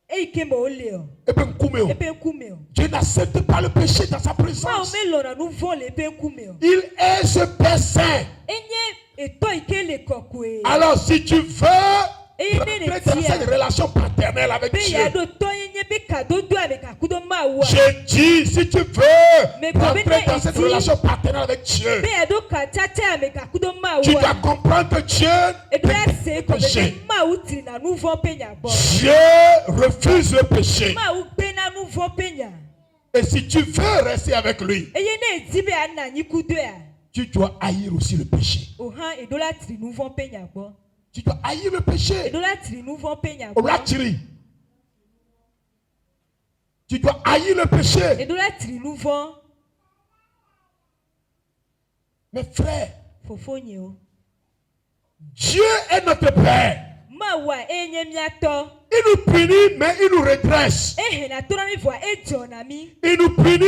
eike mo le o Et bien, Koumeo, epe nkume o Dieu n'accepte pas le péché dans sa ma o présence. melo na nouveau le pe nkume o Il est ce Père saint. enye eto ike le kokwe Alors, si tu veux Et rentrer dans cette relation paternelle avec be Dieu, ya do to enye be kado do ame kakudo ma wa je dis, si tu Mais veux rentrer Bobina dans cette ici- relation paternelle avec Dieu, be ya do ka chacha ame kakudo ma tu dois wa comprendre que Dieu edo ya se est ko péché. be ma utri na nouveau penya bo Dieu refuse le péché. ma u be na nouveau penya Et si tu veux rester avec lui, eye na edi be ana nyi kudo ya tu dois haïr aussi le péché. ohan edo la tri nouveau penya bo Tu dois haïr le péché. edo la tri nouveau penya bo Olatiri. Tu dois haïr le péché. edo la tri nouveau Mes frères, fofo nye o Dieu est notre Père. ma wa enye mi ato Il nous punit, mais il nous redresse. ehena tona mi voa ejo na mi Il nous punit,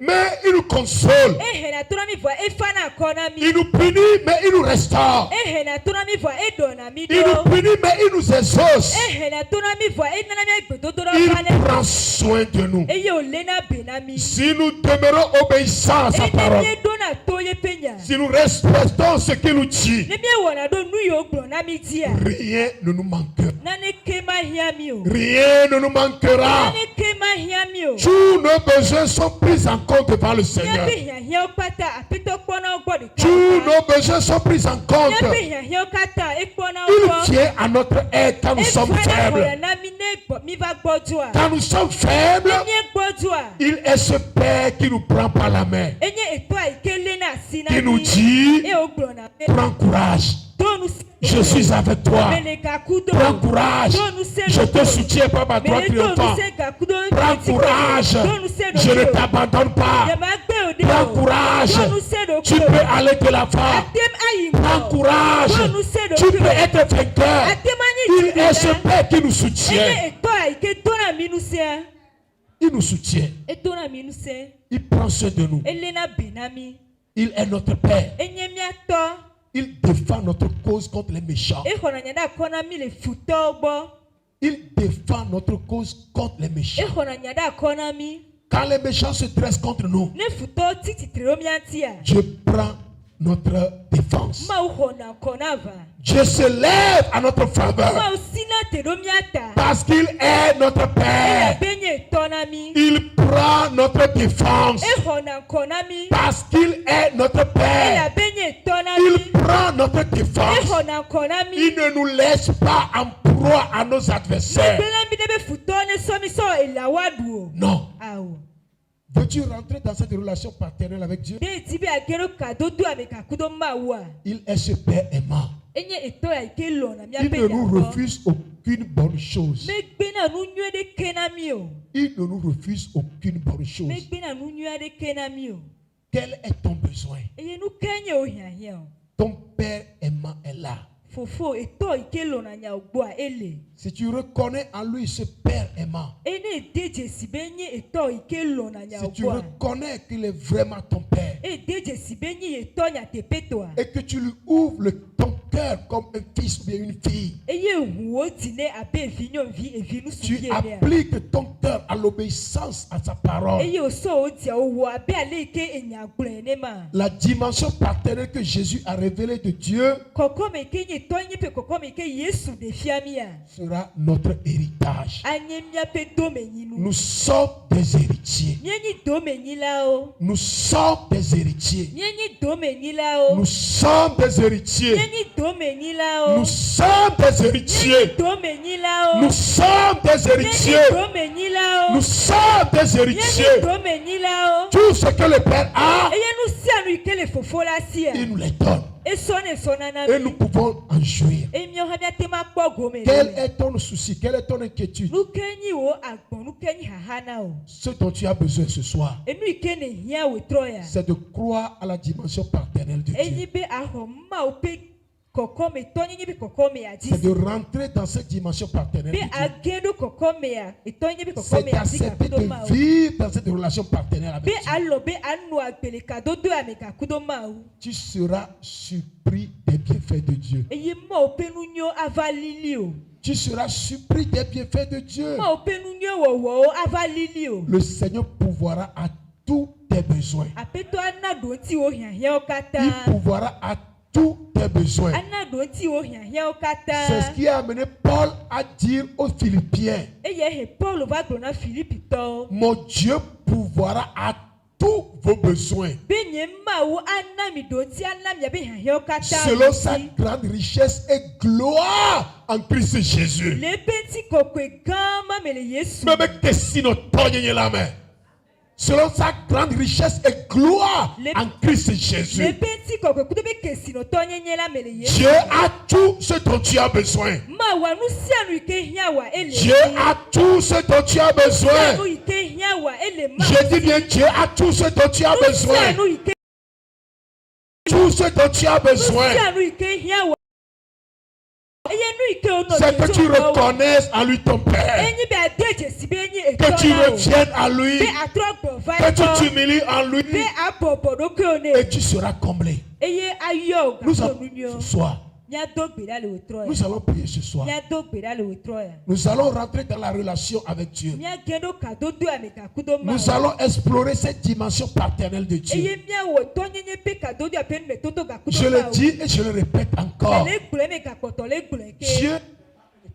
mais il nous console. ehena tona mi voa efana kona mi Il nous punit, mais il nous restaure. ehena tona mi voa edo na mi Il nous do punit, mais il nous exauce. ehena tona mi voa enana mi agbedodoro Il fane prend soin de nous. eye o le na be na mi Si nous demeurons obéissants à sa ene parole, mi do na to ye penya si nous respectons ce qu'il nous dit, ne mi wona do nu yo gbro na mi dia rien ne nous manquera. na ne ke ma hia mi o Rien ne nous manquera. na ne ke ma hia mi o Tous nos besoins sont pris en compte par le ya Seigneur. be hia hia o pata apito kpona o gbodi ka Tous nos besoins sont pris en ya compte. be hia hia o kata e kpona o Il vient à notre aide quand nous sommes faibles. na mi ne gbo mi va gboju a Quand nous sommes faibles, enye gboju a il est ce Père qui nous prend par la main. enye eto a ikele na si na Qui nous mi dit, e o gbro na me prends courage. donu Je suis avec toi. Prends courage. Je te soutiens par ma droite triomphante. Prends courage. Je ne t'abandonne pas. Prends courage. Tu peux aller de l'avant. Prends courage. Tu peux être vainqueur. Il est ce Père qui nous soutient. Il nous soutient. Il prend soin de nous. Il est notre Père. enye miatɔ Il défend notre cause contre les méchants. exɔna nya ɖe akɔ na mi le futɔwo gbɔ Il défend notre cause contre les méchants. exɔna nya ɖe akɔ na mi Quand les méchants se dressent contre nous, ne futɔwo tsi tsitre ɖe mía ŋutia Dieu prend notre défense. mawu xɔna kɔ na va Dieu se lève à notre faveur mawu sina te ɖo mía ta parce qu'il est notre Père. elabe nye etɔ na mi Il prend notre défense exɔna kɔ na mi parce qu'il est notre Père. elabe nye etɔ na Il mi prend notre défense. exɔna kɔ na mi Il ne nous laisse pas en proie à nos adversaires. megblẽ mi ɖe be futɔwo ne sɔ mi sɔ elawo aɖu o Non. awo Veux-tu rentrer dans cette relation paternelle avec Dieu? ne ti be age ɖo kadodo ame gakudo mawua Il est ce Père aimant. enye etɔ ya ke lɔna Il miaƒe ne nous nyakpɔ refuse aucune bonne chose. megbena nu nyui aɖeke na mi o Il ne nous refuse aucune bonne chose. megbena nu nyui aɖeke na mi o Quel est ton besoin? eye nu ke nye wo hiahiã o Ton Père aimant est là. fofo etɔ yi ke lɔna nyawo gbɔa ele Si tu reconnais en lui ce Père aimant, eye ne ede dzesi be nye etɔ yi ke lɔna si nyawo tu gbɔa reconnais qu'il est vraiment ton Père ede dzesi be nye etɔ nyateƒetɔa et que tu lui ouvres ton cœur comme un fils ou bien une fille, eye hu wo dine abe evi nyɔnuvi evi tu nusuvi enea appliques ton cœur à l'obéissance à sa parole. eye wosɔ wo dia wo wɔ abe ale yi ke enya gblɔe ne ma La dimension paternelle que Jésus a révélée de Dieu kɔkɔme yi ke nye etɔ nye pe kɔkɔme yi ke yesu ɖe fia mia sera notre héritage. anye miaƒe domenyinu Nous sommes des héritiers. mienyi domenyilawo Nous sommes des héritiers. mienyi domenyilawo Nous sommes des héritiers. mienyi domenyilawo Nous sommes des héritiers. domenyilawo Nous sommes des mienyi héritiers. domenyilawo Nous sommes des mienyi héritiers. domenyilawo Tout ce que le Père a, eye nu sia nu yi ke le fofo la sia il nous les donne. esɔne sɔna na Et nous mi pouvons en jouir. eye miawo hã miate ma kpɔ gome Quel le est ton souci? Quelle est ton inquiétude? nu ke nyi wo agbɔn nu ke nyi haha na o Ce dont tu as besoin ce soir, enu yi ke ne hiã wòtrɔ ya c'est de croire à la dimension paternelle de enyi Dieu. be axɔ mawo ƒe kɔkɔme tɔnyenye be kɔkɔmea dzi C'est de rentrer dans cette dimension paternelle be de Dieu. age ɖo kɔkɔmea etɔnyenye be C'est kɔkɔmea dzi d'accepter gakudo de mawo vivre dans cette relation paternelle be avec Dieu. alɔ be anu agbele kadodo ame gakudo mawo Tu seras surpris des bienfaits de Dieu. eye mawo ƒe nu nyɔ ava lili o Tu seras surpris des bienfaits de Dieu. mawo ƒe nu nyɔ wɔwɔwo ava lili o Le Seigneur pourvoira à tous tes besoins. aƒetɔ ana ɖo ŋutiwo hiahiãwo Il katã pourvoira à tous tes besoins. ana ɖo ŋutiwo hiahiãwo C'est ce katã qui a amené Paul à dire aux Philippiens, eye he Paul va gblɔ na Filipitɔwo mon Dieu pourvoira à tous vos besoins be nye mawu ana mi ɖo ŋuti ana miabe hiahiãwo katã selon sa ŋuti. grande richesse et gloire en Christ Jésus. le eƒe ŋutikɔkɔe gã ma me le Yesu Même que si notre tɔnyenye la main. Selon sa grande richesse et gloire en Christ le Jésus. eƒe ŋutikɔkɔe kudo be kesinɔtɔnyenye la me le Yesu Dieu a tout ce dont tu as besoin. mawɔ nu sia nu yi ke hiã wòa ele Dieu a tout ce dont tu as nu besoin. yi ke hiã wòa ele ma Je dis bien, Dieu a tout ce dont tu as nu sia besoin. nu yi ke Tout ce dont tu as nu besoin. sia nu yi ke hiã wòa eye nu yi ke wonɔ C'est que tu dzedzɔ wɔ reconnaisses en lui ton Père. enyi be ade dzesi be enyi Que tu etɔ na o reviennes à lui. be atrɔ gbɔ va Que tu etɔ t'humilies en lui. be abɔbɔ ɖokuiwo Et ne tu seras comblé. eye ayɔ Nous gakpo allons nu nyɔ ce soir. miado gbe ɖa le wòtrɔ Nous ya allons prier ce soir. miado gbe ɖa le wòtrɔ ya Nous allons rentrer dans la relation avec Dieu. miage ɖo kadodo ame gakudo ma Nous allons explorer cette dimension paternelle de Dieu. eye miawɔ tɔnyenye pe kadodo aƒe nu le toto gakudo Je le ma o dis et je le répète encore. le gblɔe me gakpɔtɔ le gblɔe Dieu ke est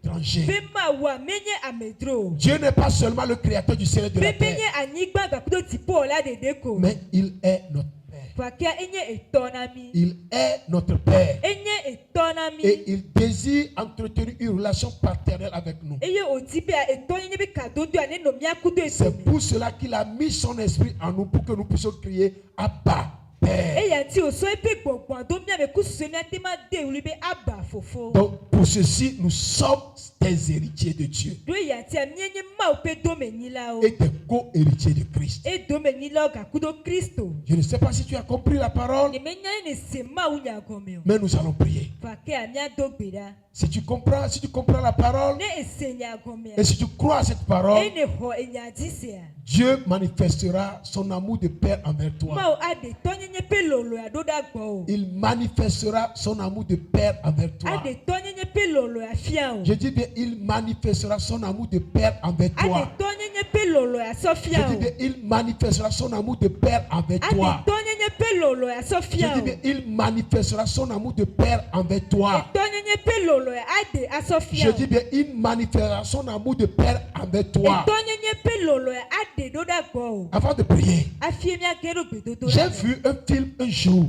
étranger. be mawɔa menye amedzro o Dieu n'est pas seulement le créateur du ciel et de be la terre, menye anyigba gakudo dziƒo la ɖeɖe ko mais il est notre Père. vakea enye etɔ na mi Il est notre Père. enye etɔ na mi Et il désire entretenir une relation paternelle avec nous. eye wòdi be etɔnyenye be kadodoa ne nɔ miakudo C'est etome pour cela qu'il a mis son esprit en nous pour que nous puissions crier Abba, Père. eya ŋuti wòsɔ eƒe gbɔgbɔa do miame ku susue miate ma de wli be aba fofo Donc, pour ceci, nous sommes des héritiers de Dieu do eya ŋutia mienye mawo ƒe domenyilawo et des co-héritiers de Christ. e domenyilawo gakudo Kristo Je ne sais pas si tu as compris la parole, ne menya ne se mawu nya gɔme o mais nous allons prier. vakea miado gbe ɖa Si tu comprends la parole, ne esenya gomea et si tu crois à cette parole, ene ho enyadisia Dieu manifestera son amour de Père envers toi. ma o ade tonyenye pe lolo ya doda gbo Il manifestera son amour de Père envers toi. ade tonyenye pe lolo ya fia o Je dis bien, il manifestera son amour de Père envers ade toi. tonyenye pe lolo ya Je sofia dis o bien, il manifestera son amour de Père envers ade toi. tonyenye pe lolo ya Je sofia dis o bien, il manifestera son amour de Père envers toi. tonyenye pe lolo ya ade asofia Je o dis bien, il manifestera son amour de Père envers toi. tonyenye pe lolo ya ade doda gbo Avant de prier, afie mi agero gbedodo j'ai vu un film un jour.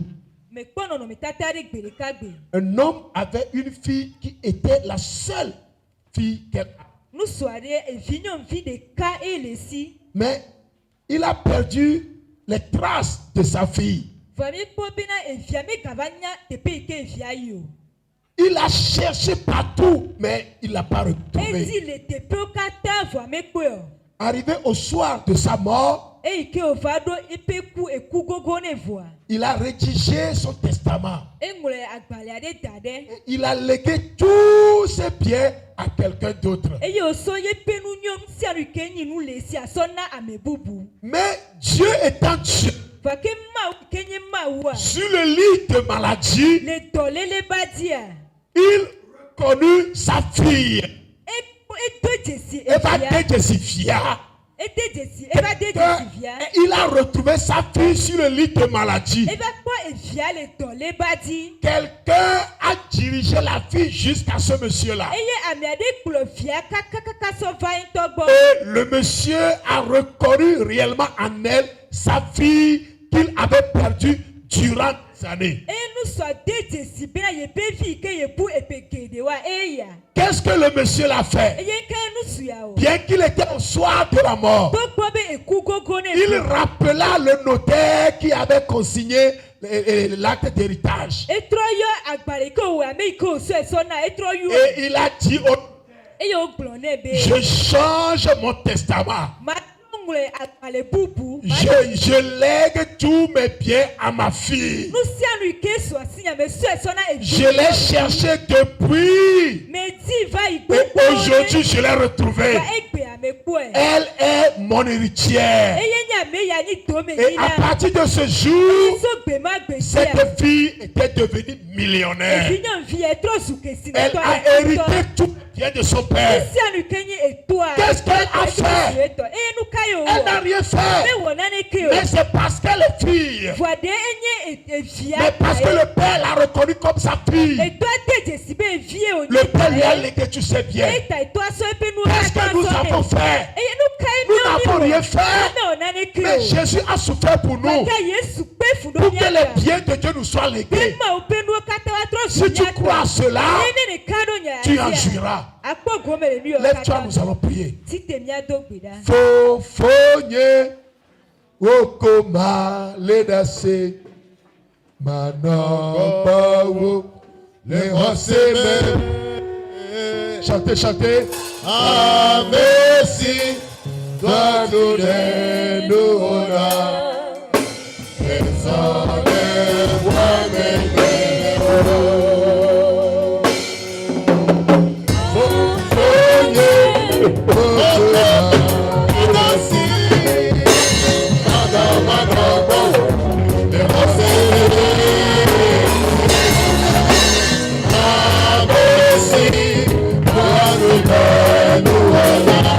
me kpono no mi tata de gbere kagbe Un homme avait une fille qui était la seule fille qu'elle a. nusuade evinyomvi ɖeka eye le si Mais il a perdu les traces de sa fille. vɔ mi kpɔ bena evia mi gava nya teƒe yi ke evia yi o Il a cherché partout, mais il l'a pas retrouvé. edi le teƒewo katã vɔa mi kpɔe o Arrivé au soir de sa mort, eyi ke wòva ɖo eƒe eku gogo ne vɔa il a rédigé son testament. eŋlɔ agbalẽa ɖe da ɖe Il a légué tous ses biens à quelqu'un d'autre. eye wòsɔ yeƒe nu nyɔnu sia nu ke nyi nu le sia sɔ na ame bubu Mais Dieu étant Dieu, vɔ ke mawu ke nye mawua sur le lit de maladie, le dɔléle ba dia il reconnut sa fille. edo dzesi Eva evia Déjésifia. ede dzesi eva de dzesi via Et il a retrouvé sa fille sur le lit de maladie. eva kpɔ evia le dɔlé ba di. Quelqu'un a dirigé la fille jusqu'à ce monsieur-là. eye ame aɖe kplɔ via kakakaka sɔ va ŋutɔ gbɔ Et le monsieur a reconnu réellement en elle sa fille qu'il avait perdue durant des années. eye nusɔ de dzesi bena yeƒe vi ke yebu eƒe geɖewoa eya Qu'est-ce que le monsieur l'a fait? eye ke nusuya o Bien qu'il était au soir de la mort, gbogbo be eku gogo ne il rappela le notaire qui avait consigné l'acte d'héritage. etrɔ yɔ agbalẽ ke wò ame yi ke wòsɔ esɔ na etrɔ yɔ Et il a dit, eye wògblɔ nɛ be je change mon testament. ma ŋlɔ agbalẽ bubu Je lègue tous mes biens à ma fille. nu sia nu yi ke sɔ asi nya me sɔ esɔ na Je l'ai cherché depuis. me di va yi Et gbogbo aujourd'hui, je l'ai retrouvée. va egbe ame kpɔe Elle est mon héritière. eye nye ame ya nyi tome Et à yina partir de ce jour, so gbema gbe sia. cette fille était devenue millionnaire. Evinyɔnuvi etrɔ zu kesi Elle a hérité tout le bien de son père. sia nu ke nye etoa Qu'est-ce qu'elle a fait? eye nu ka ye o Elle n'a wɔ rien fait. ne wɔ nane ke Mais o c'est parce qu'elle est fille. vɔ de enye evia Mais parce que le père l'a reconnue comme sa fille. etoa de dzesi be evie o Le père lui a légué tous ses biens. eta etoa sɔ eƒe nu Qu'est-ce que nous avons fait? eye nu ka ye Nous n'avons rien fait. ne wɔ nane ke Mais o Jésus a souffert pour nous. maka yesu pe fu Pour ɖo que les miaga biens de Dieu nous soient légués. ema wo ƒe nuwo katã wa trɔ zu Si tu crois à cela, eye ne ɖeka ɖo tu en nya sia jouiras. akpɔ gome le mi wɔ Lève-toi, nous katã allons prier. tite miado gbe ɖa. Fofonye okoma ledase manabawo le hoseme. Chantez, chantez. Amesi doadune noona. Esane wamene. Fofonye okoma ledase manabawo le hoseme. Amesi doadune noona.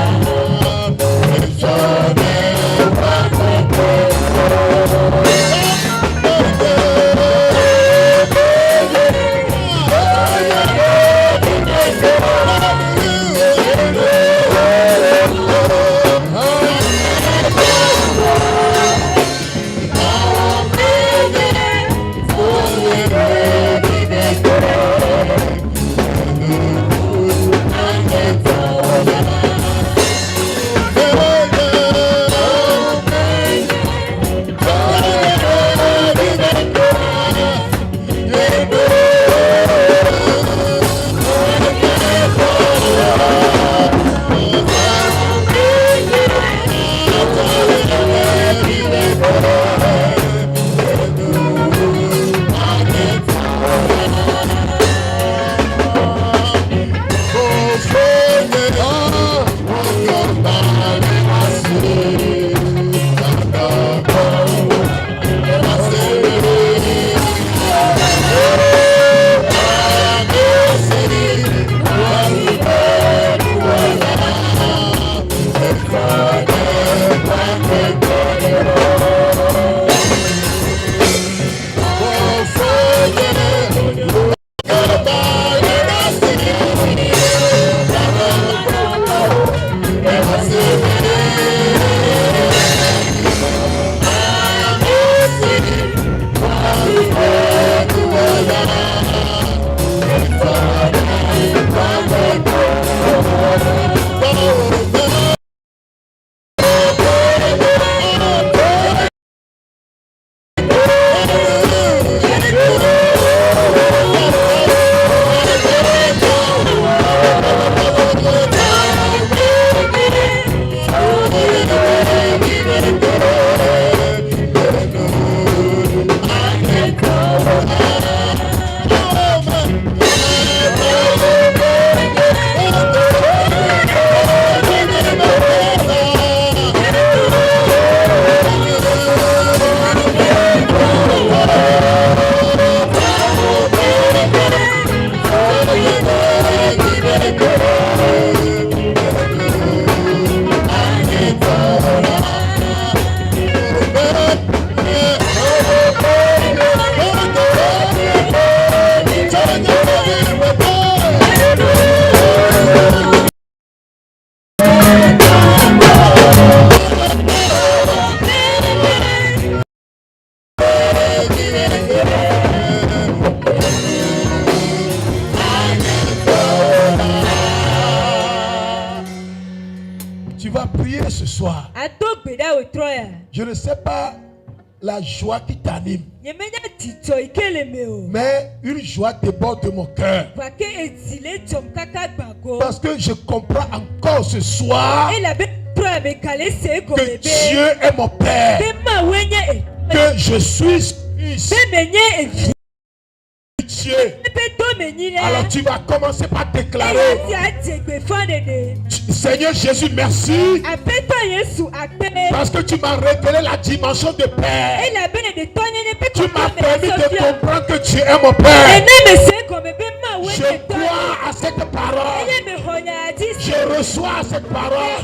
soir. Je ne sais pas la joie qui t'anime, mais une joie déborde de mon cœur. Parce que je comprends encore ce soir que Dieu est mon Père, que je suis fils. Dieu. Alors tu vas commencer par déclarer: Seigneur Jésus, merci parce que tu m'as révélé la dimension de Père. Tu m'as permis de comprendre que tu es mon Père. Je crois à cette parole. Je reçois à cette parole.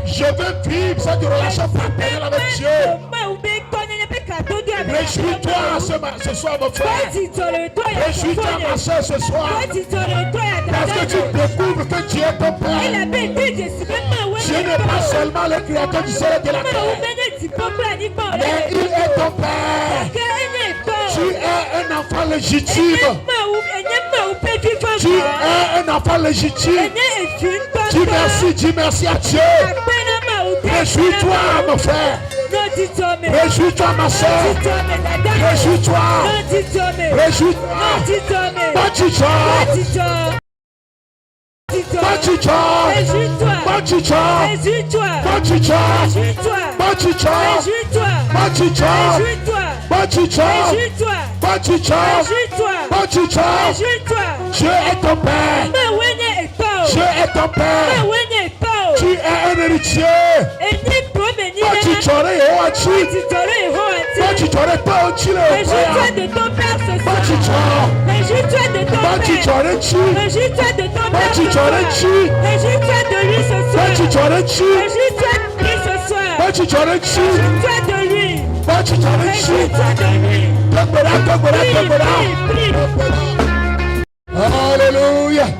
Je veux vivre cette relation fraternelle avec Dieu. Réjouis-toi ce soir, mon frère. Réjouis-toi, ma soeur, ce soir. Parce que tu découvres que Dieu est ton Père. Dieu n'est pas seulement le créateur du ciel et de la terre, mais il est ton Père. Tu es un enfant légitime. Tu es un enfant légitime. Dis merci à Dieu. Réjouis-toi, mon frère. Réjouis-toi, ma soeur. Réjouis-toi. Réjouis-toi. Dieu est ton Père. Dieu est ton Père. Tu es un héritier. Alléluia.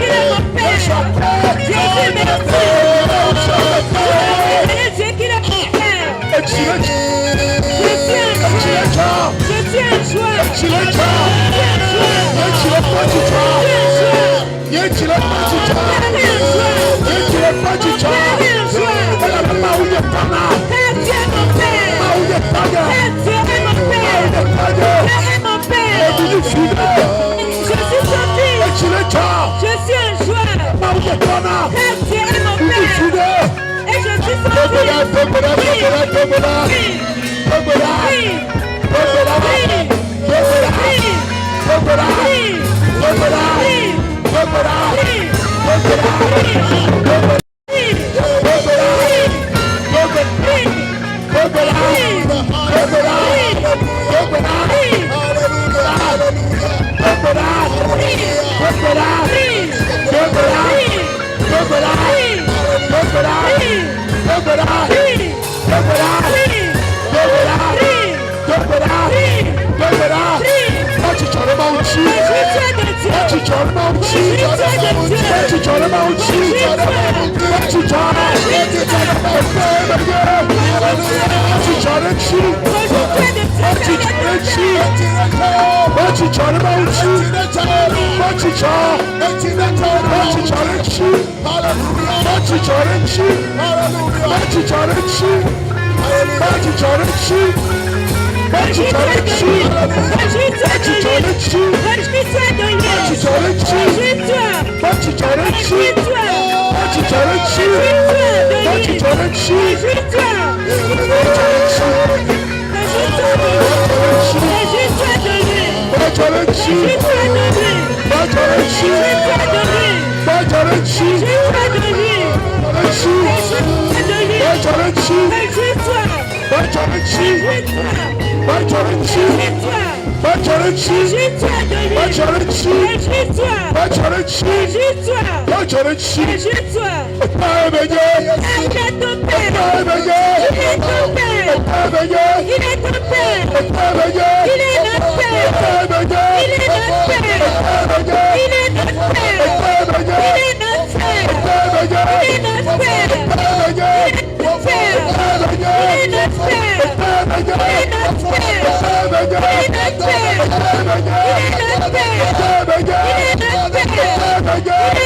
Jésus, merci. Je suis un joueur. Tu es mon Père. Et je suis son Majorechi. Réjouis-toi de lui. Majorechi. Réjouis-toi. Majorechi. Réjouis-toi. Majorechi. Réjouis-toi. Epaemenye. Il est ton père. Epaemenye. Il est ton père. Epaemenye. Il est ton père. Epaemenye. Il est notre père. Epaemenye. Il est notre père. Epaemenye. Il est notre père. Epaemenye. Il est notre père. Epaemenye. Il est notre père. Epaemenye. Il est notre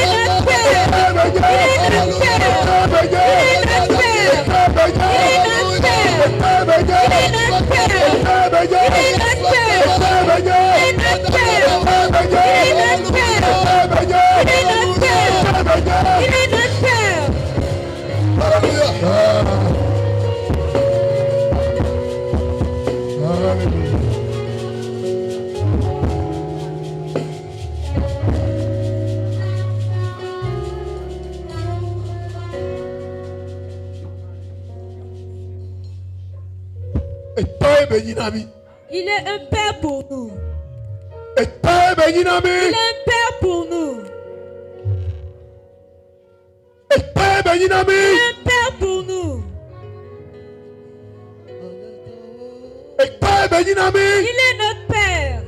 père. Il est notre père. Il est notre père. Il est notre père. Il est un père pour nous. Il Il est un père pour nous. Il est un père pour nous. Il est notre père.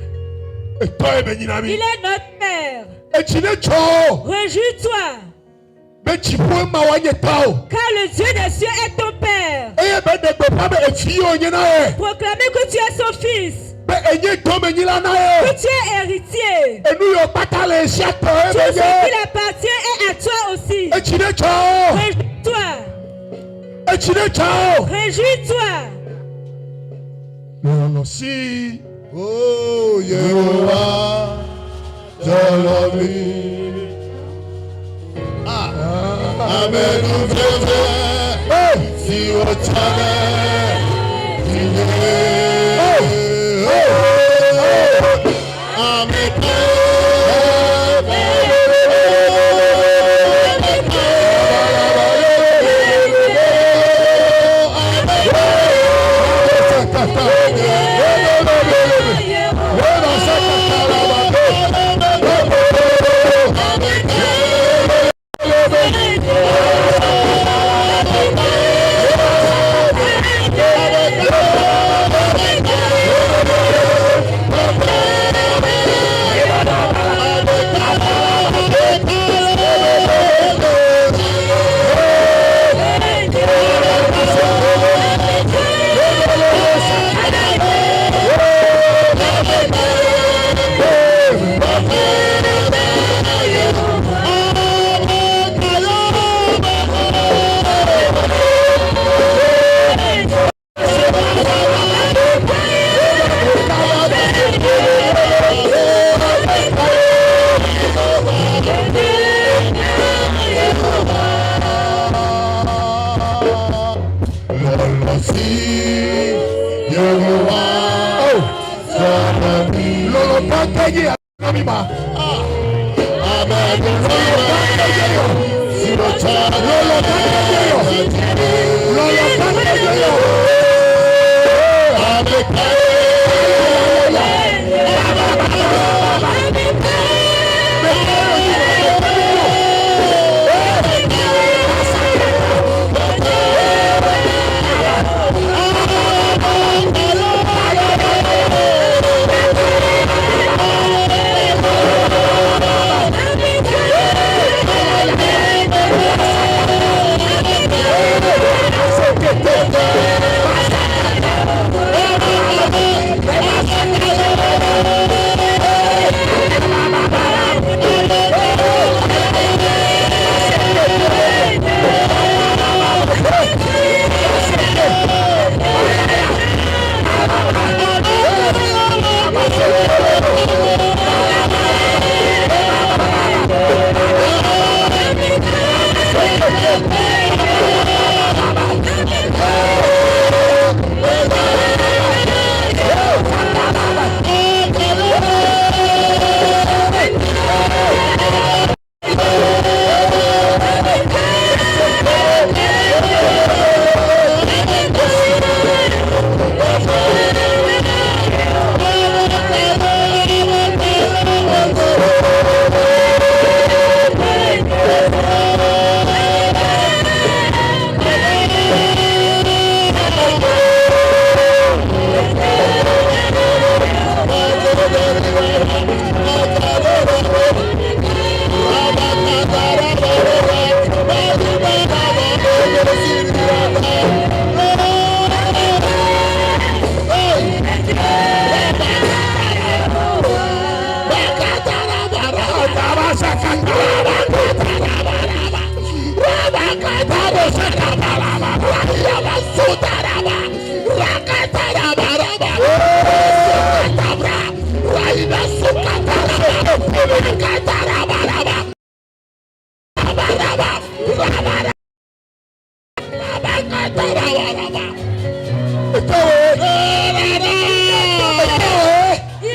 Il est notre père. Réjouis-toi. Car le Dieu des cieux est ton père. Proclamez que tu es son fils. Que tu es héritier. Tout ce qui appartient est à toi aussi. Réjouis-toi. Réjouis-toi. Oh, Yehovah, Jolomi. Amen. Si o tane,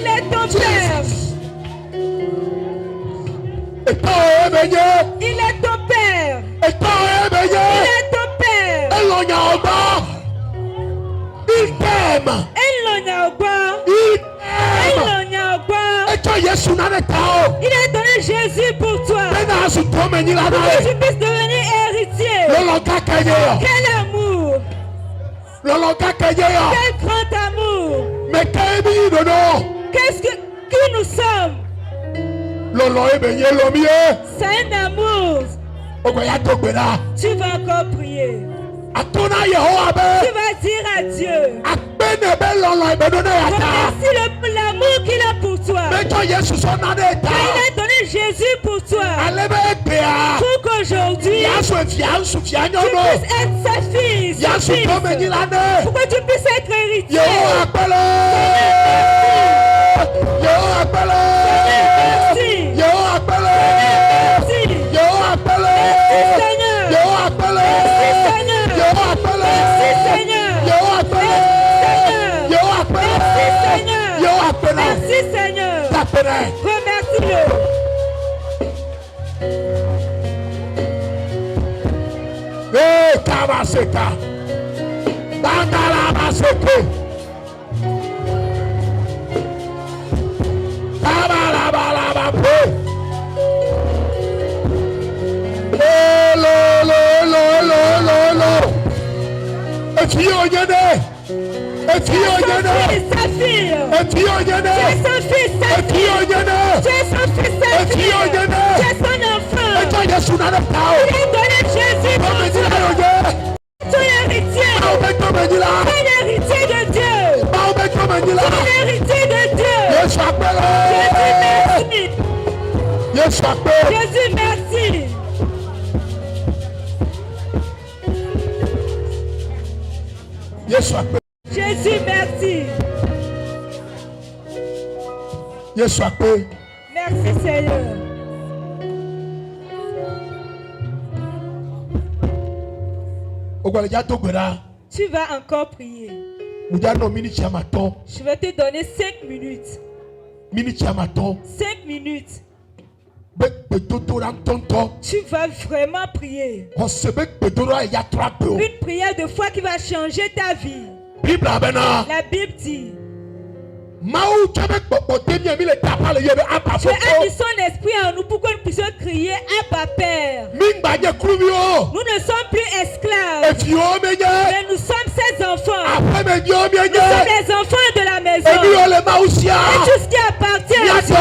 Il est ton père. Il est ton père. Il est ton père. Il t'aime. Il a donné Jésus pour toi. Pour que tu puisses devenir héritier. Quel amour. Quel grand amour. Mais Qu'est-ce que nous sommes? C'est un amour. Tu vas encore prier. Tu vas dire à Dieu. Remercie l'amour qu'il a pour toi. Il a donné Jésus pour toi. Pour qu'aujourd'hui, tu puisses être sa fille. Son fils. Pour que tu puisses être héritier. Merci Seigneur. Remercie-le. Sa fille. Tu es son fils, sa fille. Tu es son fils, sa fille. Tu es son enfant. Il a donné Jésus pour toi. Tu es héritier. Tu es l'héritier de Dieu. Tu es l'héritier de Dieu. Jésus, merci. Jésus, merci. Jésus, merci. Merci Seigneur. Tu vas encore prier. Je vais te donner 5 minutes. 5 minutes. Tu vas vraiment prier. Une prière de foi qui va changer ta vie. La Bible dit. Tu as mis son esprit en nous pour que nous puissions crier Abba Père. Nous ne sommes plus esclaves. Mais nous sommes ses enfants. Nous sommes les enfants de la maison. Et tout ce qui appartient à Dieu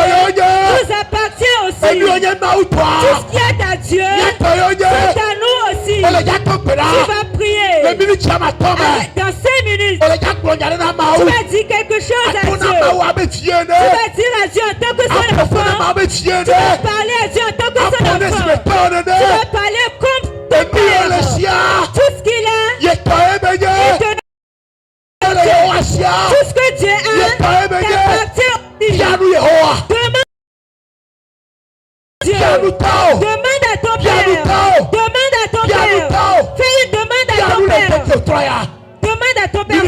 nous appartient aussi. Tout ce qui est à Dieu, c'est à nous aussi. Tu vas prier. Dans 5 minutes, tu vas dire quelque chose à Dieu. Tu vas dire à Dieu en tant que son enfant. Tu vas parler à Dieu en tant que son enfant. Tu vas parler comme ton père. Tout ce qu'il a, il te donne. Tout ce que Dieu a, t'appartient aussi. Demande à ton père. Demande à ton père. Fais une demande à ton père. Demande à ton père.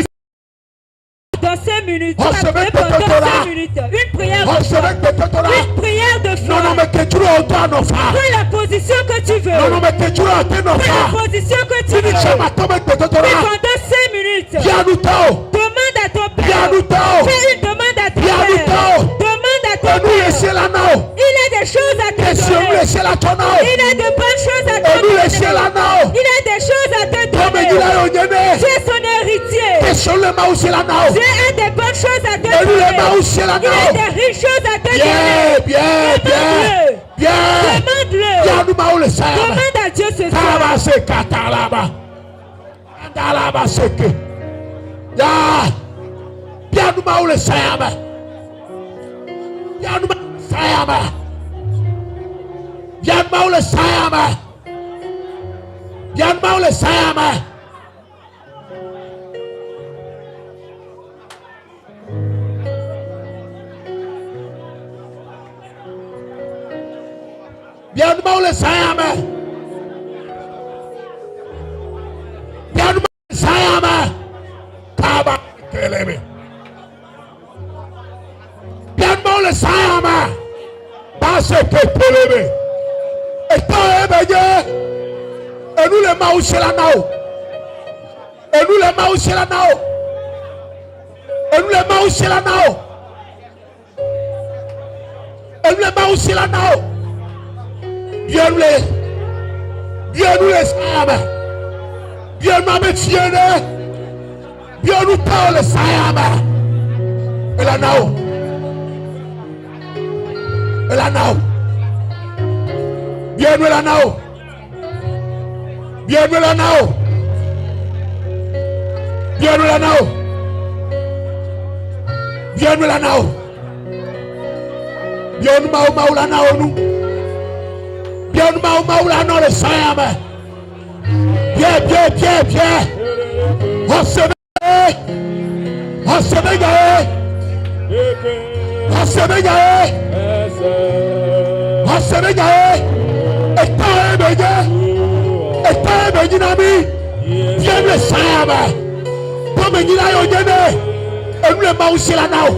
Dans 5 minutes, tu vas prier pendant 5 minutes. Une prière de foi. Une prière de foi. Prends la position que tu veux. Prends la position que tu veux. Et pendant 5 minutes, demande à ton père. Fais une demande à ton père. Demande à ton père. Il a des choses à te donner. Il a de bonnes choses à te donner. Il a des choses à te donner. Tu es son héritier. Dieu a des bonnes choses à te donner. Et nous les mains aussi là Il a non. des riches choses à te Bien, donner. bien. Demande-le. Bien nous mains le Seigneur. Demande à Dieu ce soir. Kaba se katalaba. Andalaba seke. Ya. Bien nous mains le Seigneur. Bien nous mains le Seigneur. Bien nous mains le Seigneur. Bien nous mains le Seigneur. Bien nous le Seigneur. Bien nous le Seigneur. Kaba kelebe. Bien nous le Seigneur. Parce que kelebe. Et toi et nous les mains aussi là nao. Et nous les mains aussi là nao. Et nous les mains aussi là nao. Et nous les mains aussi là nao. Bien nous les Seigneur. Bien nous les Seigneur. Bien nous parle le Seigneur. Et là nao. Et là nao. Bien nous là nao. Bien nous là nao. Bien nous là nao. Bien nous là nao. Bien nous mau là nao nous. Bien nous mau là nao le Seigneur. Bien. On se met. On se met. On se met. On se met. Et toi nami. Bien le Seigneur. Comme il a eu et nous les mains aussi là nao.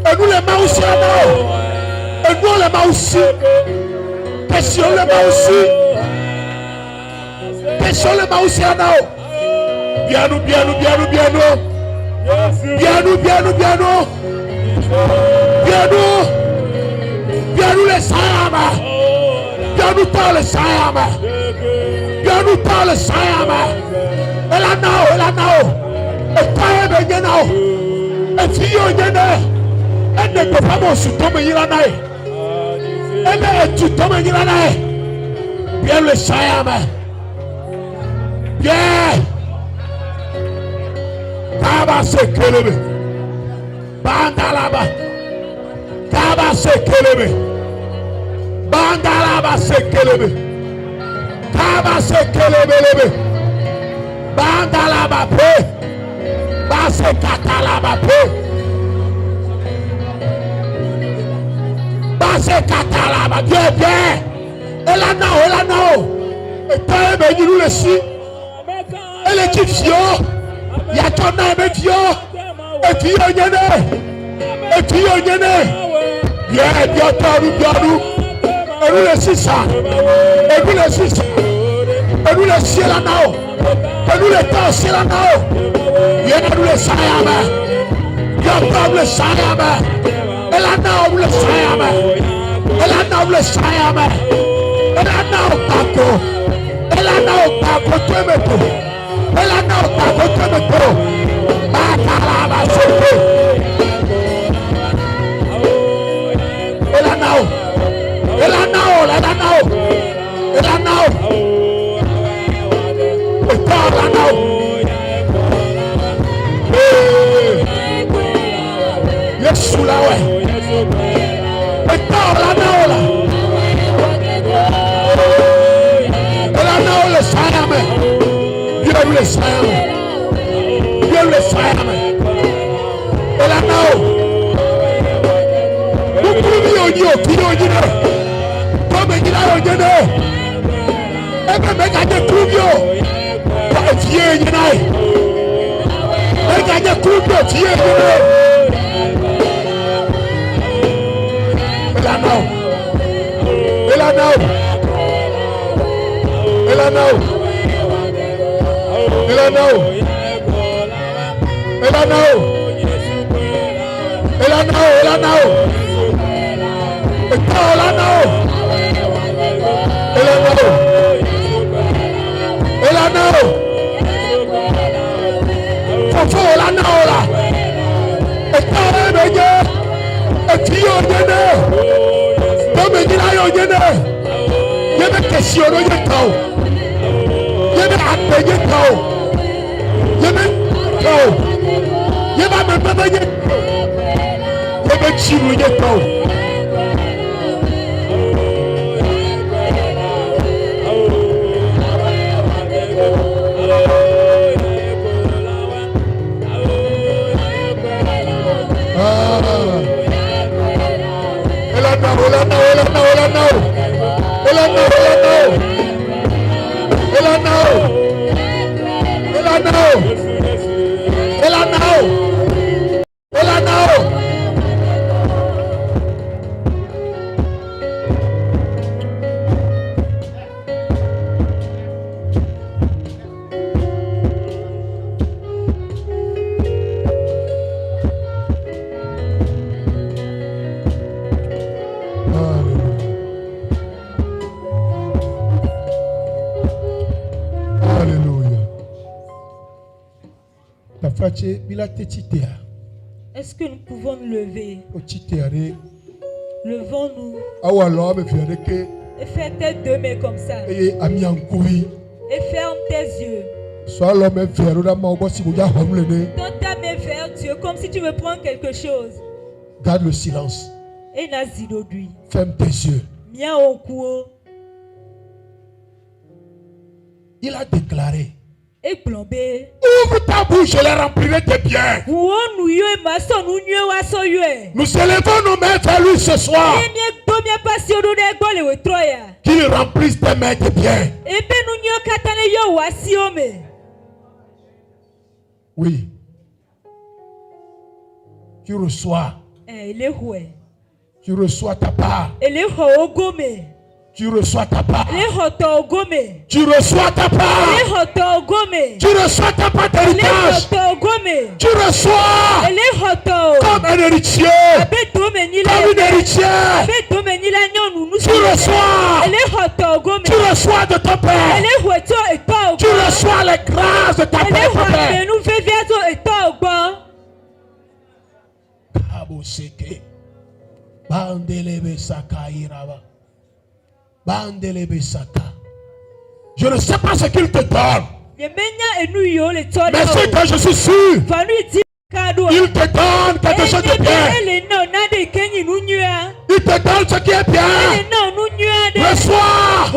Et nous les mains aussi là nao. Et nous les mains aussi. Question les mains aussi. Question les mains aussi là nao. Bien nous. Bien nous les Seigneur. Bien nous parle Seigneur. Bien nous parle Seigneur. Et là nao. Et pas bien nao. Et fille elle ne peut pas me tomber il là nae. Elle tu tombes il là nae. Bien le Seigneur. Bien. Kaba se kelebe. Bandalaba. Kaba se kelebe. Bandalaba se kelebe. Kaba se kelebe. Bandalaba pe. Base katalaba pe. Base katalaba. Bien. Elle a nao. Et toi, ben nous le si. Elle est qui fio. Il y a ton âme fio. Et puis on y est. Bien nous. Et nous le si ça. Et nous le si là nao. Et nous le temps si là nao. Bien nous le Seigneur. Bien le Seigneur. Et là nao le Seigneur. Et là nao le Seigneur. Et là nao pako. Et là nao pako temeto. Et là nao pako temeto. Bakalaba sope. Et là nao. Et là nao. Et toi là nao. Yesu la ouais. Et toi là nao là. Et là nao le Seigneur. Bien le Seigneur. Et là nao. Nous pouvons dire comme il a dit. Et même gagner Clubio. Pas vieux Yénaï. Et gagner Clubio vieux Yénaï. Et là nao. Dome ni la yo yene. Yene questionno ye tao. Yene appelle ye tao. Yene tao. Yene me baba ye. Yene chiru ye tao. Est-ce que nous pouvons nous lever? Levons-nous et fais tes deux mains comme ça. Et ferme tes yeux. Tends ta main vers Dieu comme si tu veux prendre quelque chose. Garde le silence. Et nazidodui. Ferme tes yeux. Il a déclaré. Ouvre ta bouche, je les remplirai de biens. Nous élevons nos mains vers lui ce soir. Qu'il remplisse tes mains de biens. Oui. Tu reçois. Tu reçois ta part. Tu reçois ta part. Tu reçois ta part. Tu reçois ta part d'héritage. Tu reçois comme un héritier. Comme une héritière. Tu reçois. Tu reçois de ton père. Tu reçois les grâces de ta père. Kaboseke. Bandelebe sakairaba. Je ne sais pas ce qu'il te donne. Mais c'est que je suis sûr. Il te donne quelque chose de bien. Il te donne ce qui est bien. Reçois.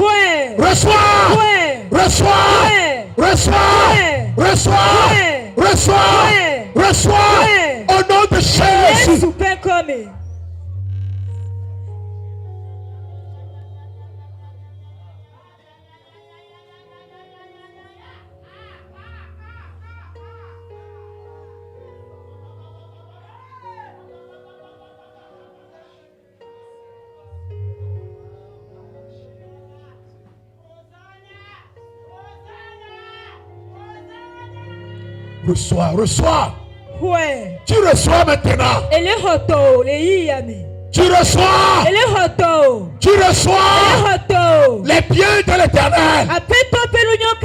Reçois. Reçois. Reçois. Reçois. Reçois. Reçois. Au nom de Jésus. Reçois, reçois. Ouais. Tu reçois maintenant. Tu reçois. Tu reçois les biens de l'Éternel.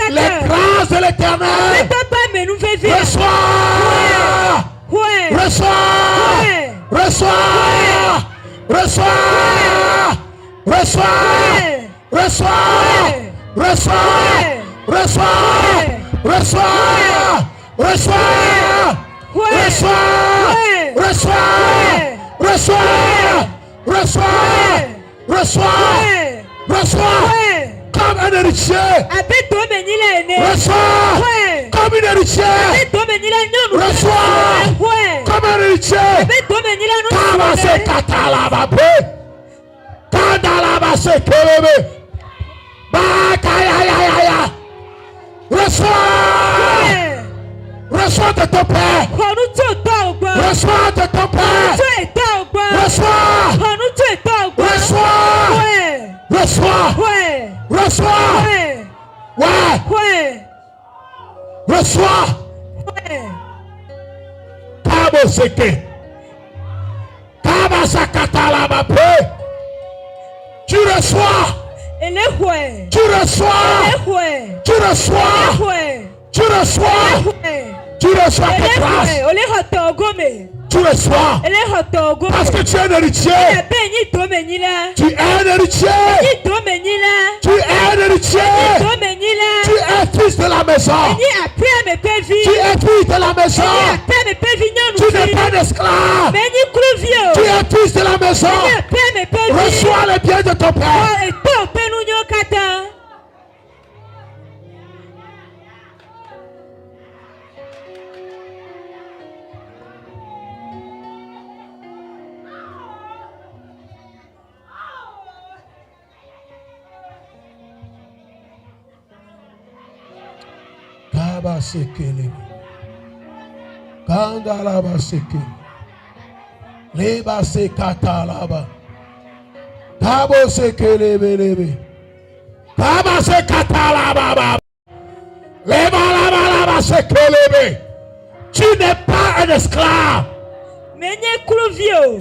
Les grâces de l'Éternel. Reçois. Reçois. Reçois. Reçois. Reçois. Reçois. Reçois. Reçois. Reçois. Reçois. Reçois. Reçois. Reçois. Reçois. Reçois. Reçois. Comme un héritier. Reçois. Comme une héritière. Reçois. Comme un héritier. Kamase katalababe. Kandalabase kelebe. Bakayayaya. Reçois. Reçois de ton père. Reçois de ton père. Reçois. Reçois. Reçois. Reçois. Ouais. Reçois. Kaboseke. Kabasakatalabape. Tu reçois. Tu reçois. Tu reçois. Tu reçois. Tu reçois tes grâces. Tu tu reçois. Parce que tu es un héritier. Tu es un héritier. Tu es un héritier. Tu es fils de la maison. Tu es fils de la maison. Tu n'es pas un esclave. Tu es fils de la maison. Reçois les biens de ton père. Kaba sekele. Kanda laba seke. Leba sekata laba. Kabo sekele belebe. Kaba sekata laba. Leba laba laba sekele. Tu n'es pas un esclave.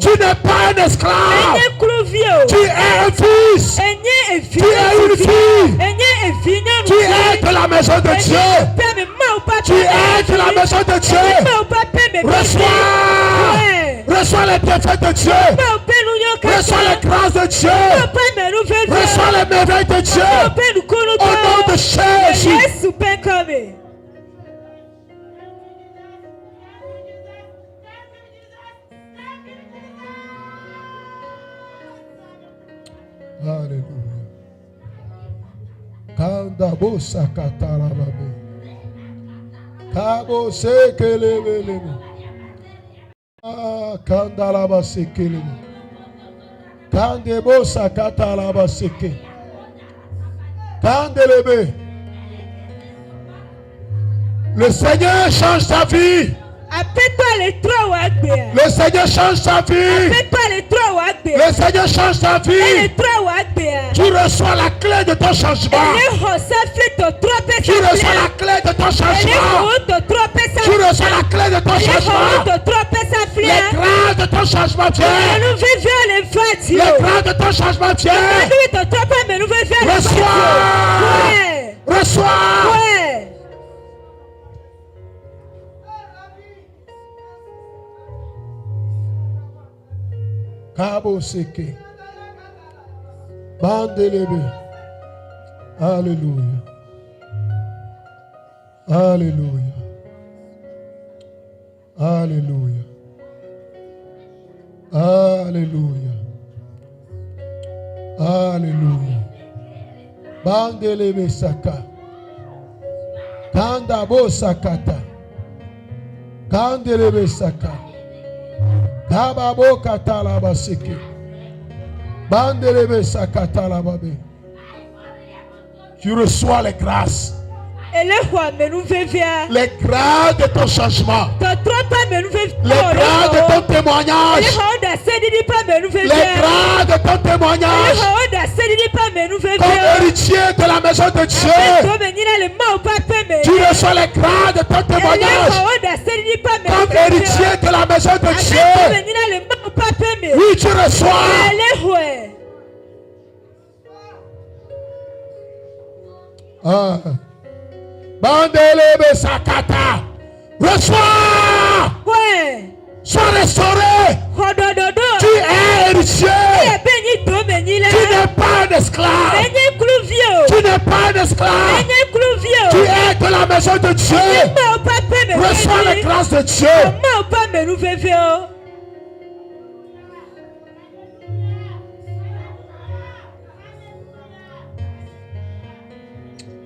Tu n'es pas un esclave. Tu es un fils. Tu es une fille. Tu es de la maison de Dieu. Tu es de la maison de Dieu. Reçois les bienfaits de Dieu. Reçois les grâces de Dieu. Reçois les merveilles de Dieu. Au nom de Jésus. Alléluia. Kanda bosa katala babe. Kabo sekele belebe. Ah, kanda laba sekele. Kande bosa katala ba seke. Kandelebe. Le Seigneur change ta vie. Le Seigneur change ta vie. Le Seigneur change ta vie. Tu reçois la clé de ton changement. Tu reçois la clé de ton changement. Tu reçois la clé de ton changement. Les grâces de ton changement viennent. Les grâces de ton changement viennent. Reçois. Reçois. Kabo seke. Bandelebe. Alléluia. Alléluia. Alléluia. Alléluia. Alléluia. Bandelebe saka. Kandabo sakata. Kandelebe saka. Kababo katalaba seke. Bandelebe sakatalaba be. Tu reçois les grâces. Les grâces de ton changement. Les grâces de ton témoignage. Les grâces de ton témoignage. Comme héritier de la maison de Dieu. Tu reçois les grâces de ton témoignage. Comme héritier de la maison de Dieu. Oui, tu reçois. Ah. Bandelebe sakata. Reçois. Sois restauré. Tu es héritier. Tu n'es pas un esclave. Tu n'es pas un esclave. Tu es de la maison de Dieu. Reçois les grâces de Dieu.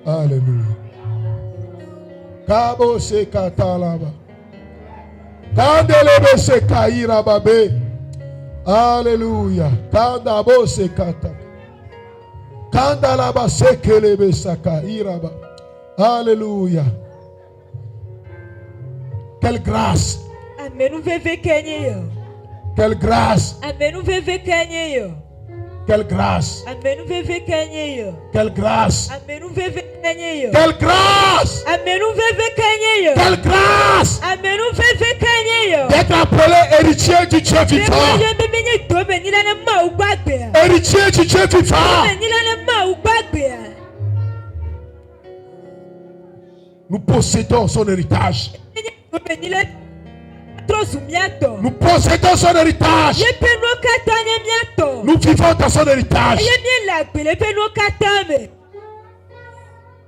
Alléluia. Kabo se katalaba. Kandelebe se kaira babe. Alléluia. Kandabo se kata. Kandalaba se kelebe sakaira ba. Alléluia. Quelle grâce. Quelle grâce. Quelle grâce. Quelle grâce. Quelle grâce. Quelle grâce. D'être appelé héritier du Dieu vivant. Héritier du Dieu vivant. Nous possédons son héritage. Nous possédons son héritage. Nous vivons dans son héritage.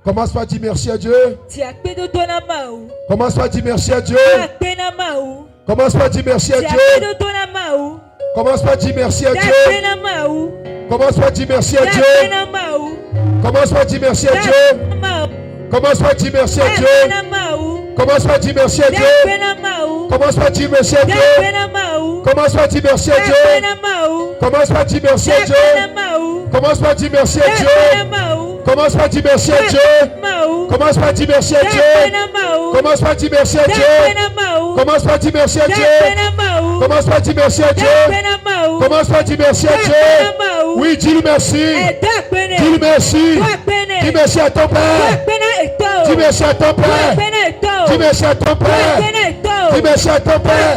Commence par dire merci à Dieu. Commence par dire merci à Dieu. Commence par dire merci à Dieu. Commence par dire merci à Dieu. Commence par dire merci à Dieu. Commence par dire merci à Dieu. Commence par dire merci à Dieu. Commence par dire merci à Dieu. Commence par dire merci à Dieu. Commence par dire merci à Dieu. Commence par dire merci à Dieu. Commence par dire merci à Dieu. Commence par dire merci à Dieu. Commence par dire merci à Dieu. Commence par dire merci à Dieu. Commence par dire merci à Dieu. Commence par dire merci à Dieu. Commence par dire merci à Dieu. Oui, dis-lui merci. Dis-lui merci. Dis merci à ton Père. Dis merci à ton Père. Dis merci à ton Père. Dis merci à ton Père.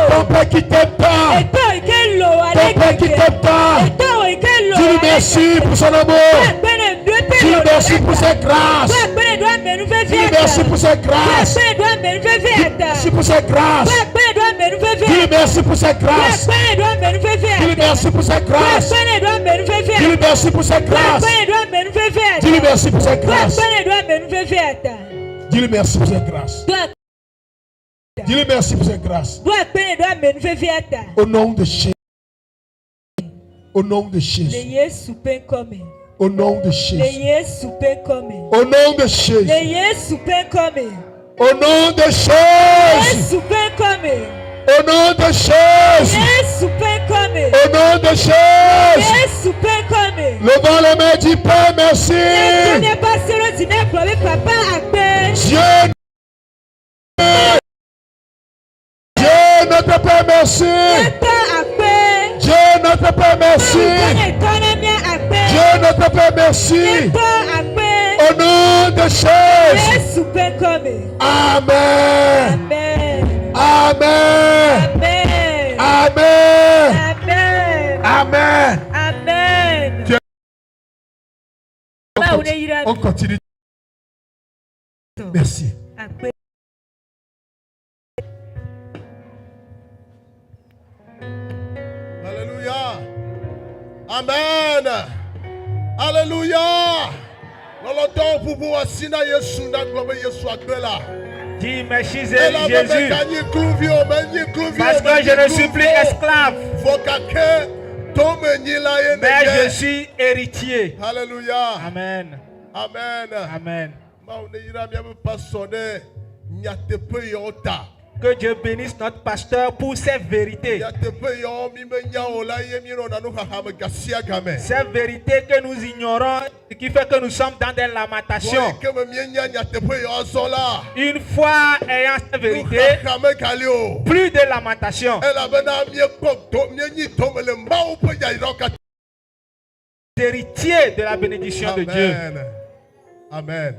Ton Père qui t'aime pas. Ton Père qui t'aime pas. Dis-lui merci pour son amour. Dis-lui merci pour ses grâces. Dis-lui merci pour ses grâces. Dis-lui merci pour ses grâces. Dis-lui merci pour ses grâces. Dis-lui merci pour ses grâces. Dis-lui merci pour ses grâces. Dis-lui merci pour ses grâces. Dis-lui merci pour ses grâces. Dis-lui merci pour ses grâces. Au nom de Jésus. Au nom de Jésus. Au nom de Jésus. Au nom de Jésus. Au nom de Jésus. Au nom de Jésus. Au nom de Jésus. Levant les mains, dis Père, merci. Dieu notre Père, merci. Dieu notre Père, merci. Dieu notre Père, merci. Au nom de Jésus. Amen. Amen. Amen. Amen. Amen. On continue. Merci. Alléluia. Amen. Alléluia. Loloton pour vous asina Yesu na globe Yesu agbela. Dis merci Jésus. Parce que je ne suis plus esclave. Mais je suis héritier. Alléluia. Amen. Amen. Amen. Amen. Que Dieu bénisse notre pasteur pour ses vérités. Ces vérités que nous ignorons, ce qui fait que nous sommes dans des lamentations. Une fois ayant ces vérités, plus de lamentations. Héritiers de la bénédiction de Dieu. Amen.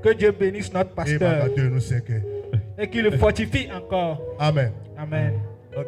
Que Dieu bénisse notre pasteur et qu'il le fortifie encore. Amen. Amen. Ok.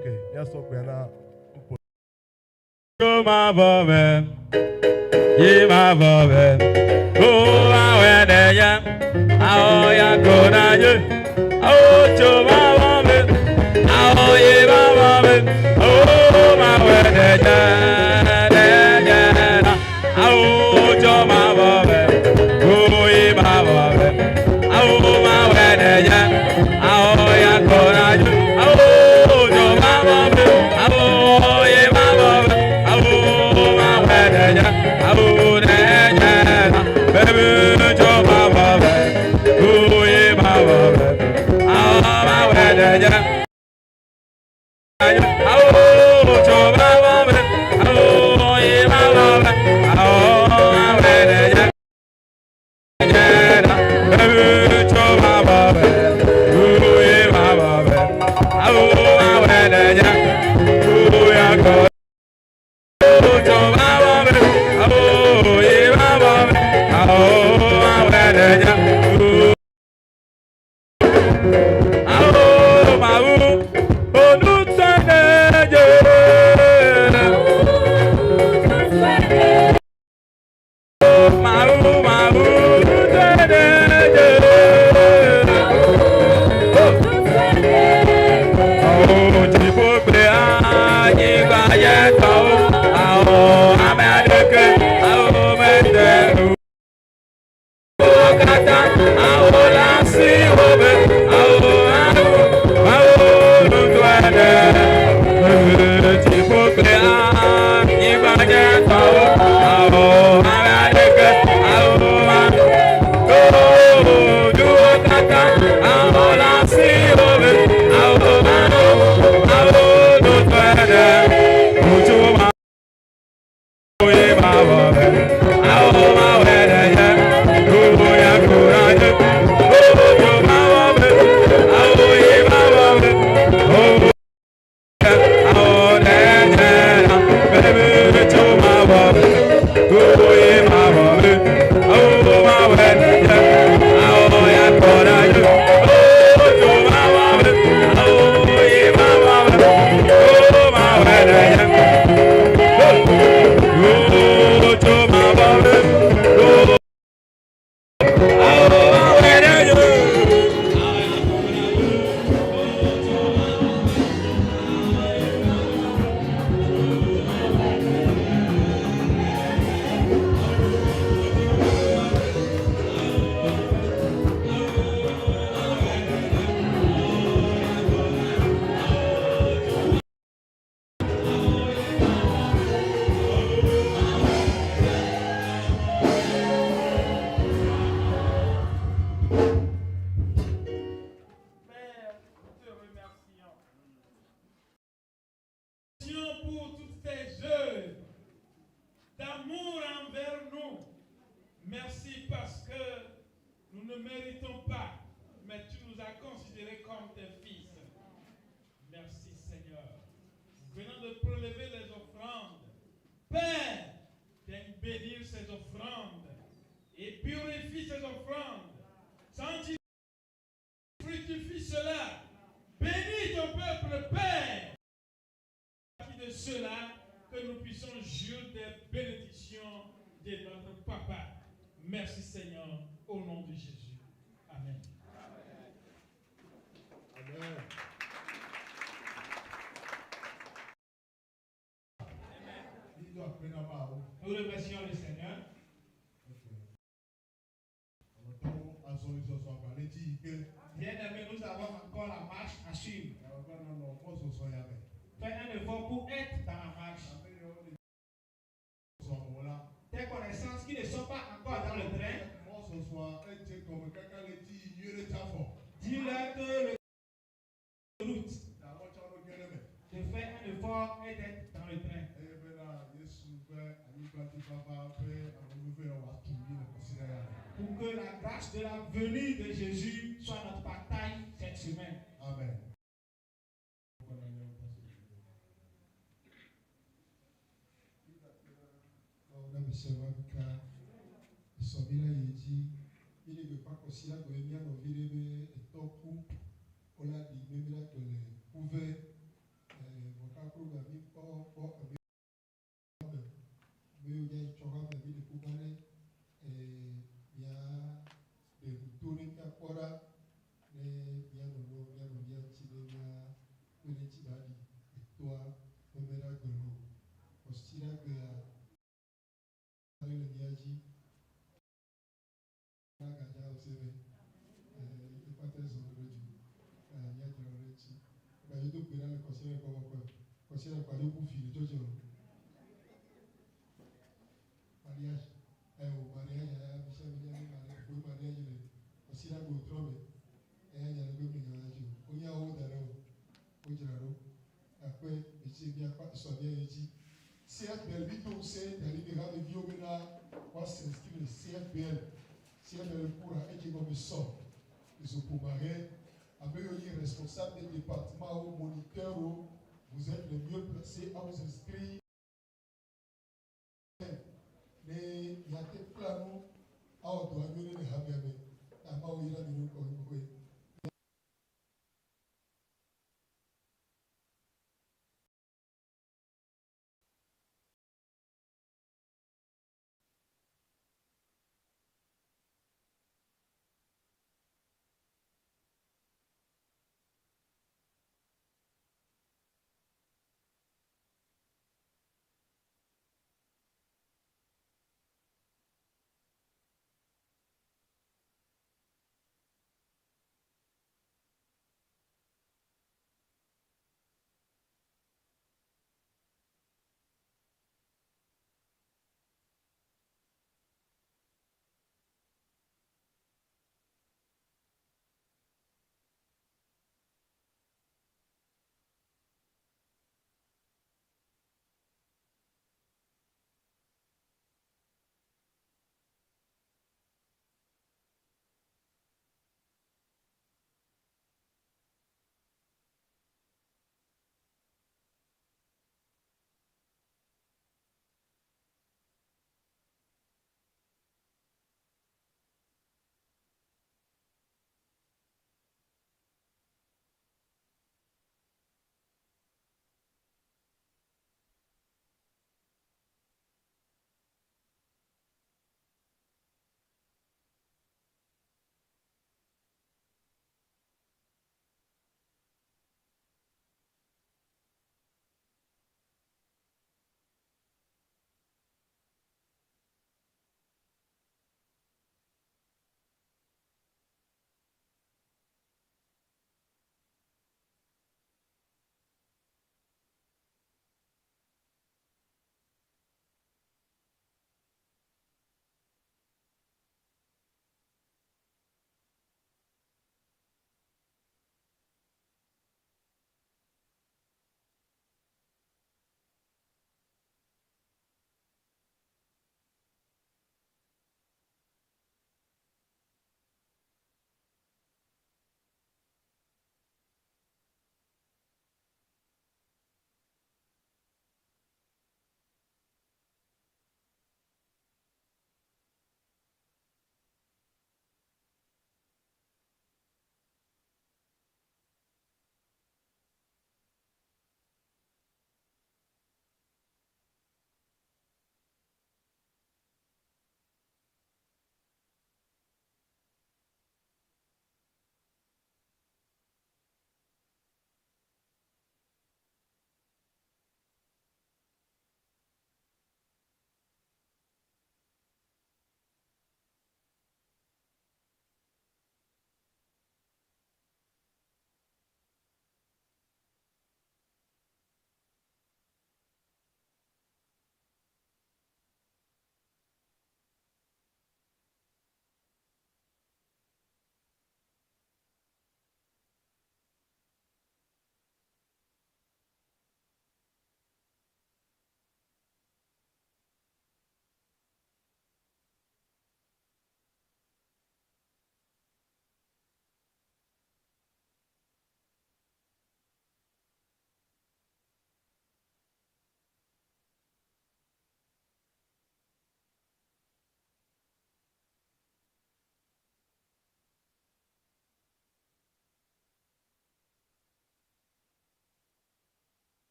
Oh amour envers nous. Merci parce que nous ne méritons pas, mais tu nous as considérés comme tes fils. Merci Seigneur. Venant de prélever les offrandes, Père, viens bénir ces offrandes et purifie ces offrandes. Sanctifie, fructifie cela. Bénis ton peuple, Père. De cela, que nous puissions jouir des bénédictions de notre Papa. Merci Seigneur, au nom de Jésus. Amen. Amen. Nous remercions le Seigneur. Bien-aimés, nous avons encore la marche à suivre. Fais un effort pour être dans la marche. Tes connaissances qui ne sont pas encore dans le train, dis-leur que le route de faire un effort et d'être dans le train. Pour que la grâce de la venue de Jésus soit notre bataille cette semaine. Amen. Responsable des départements ou moniteurs, vous êtes les mieux placés à vous inscrire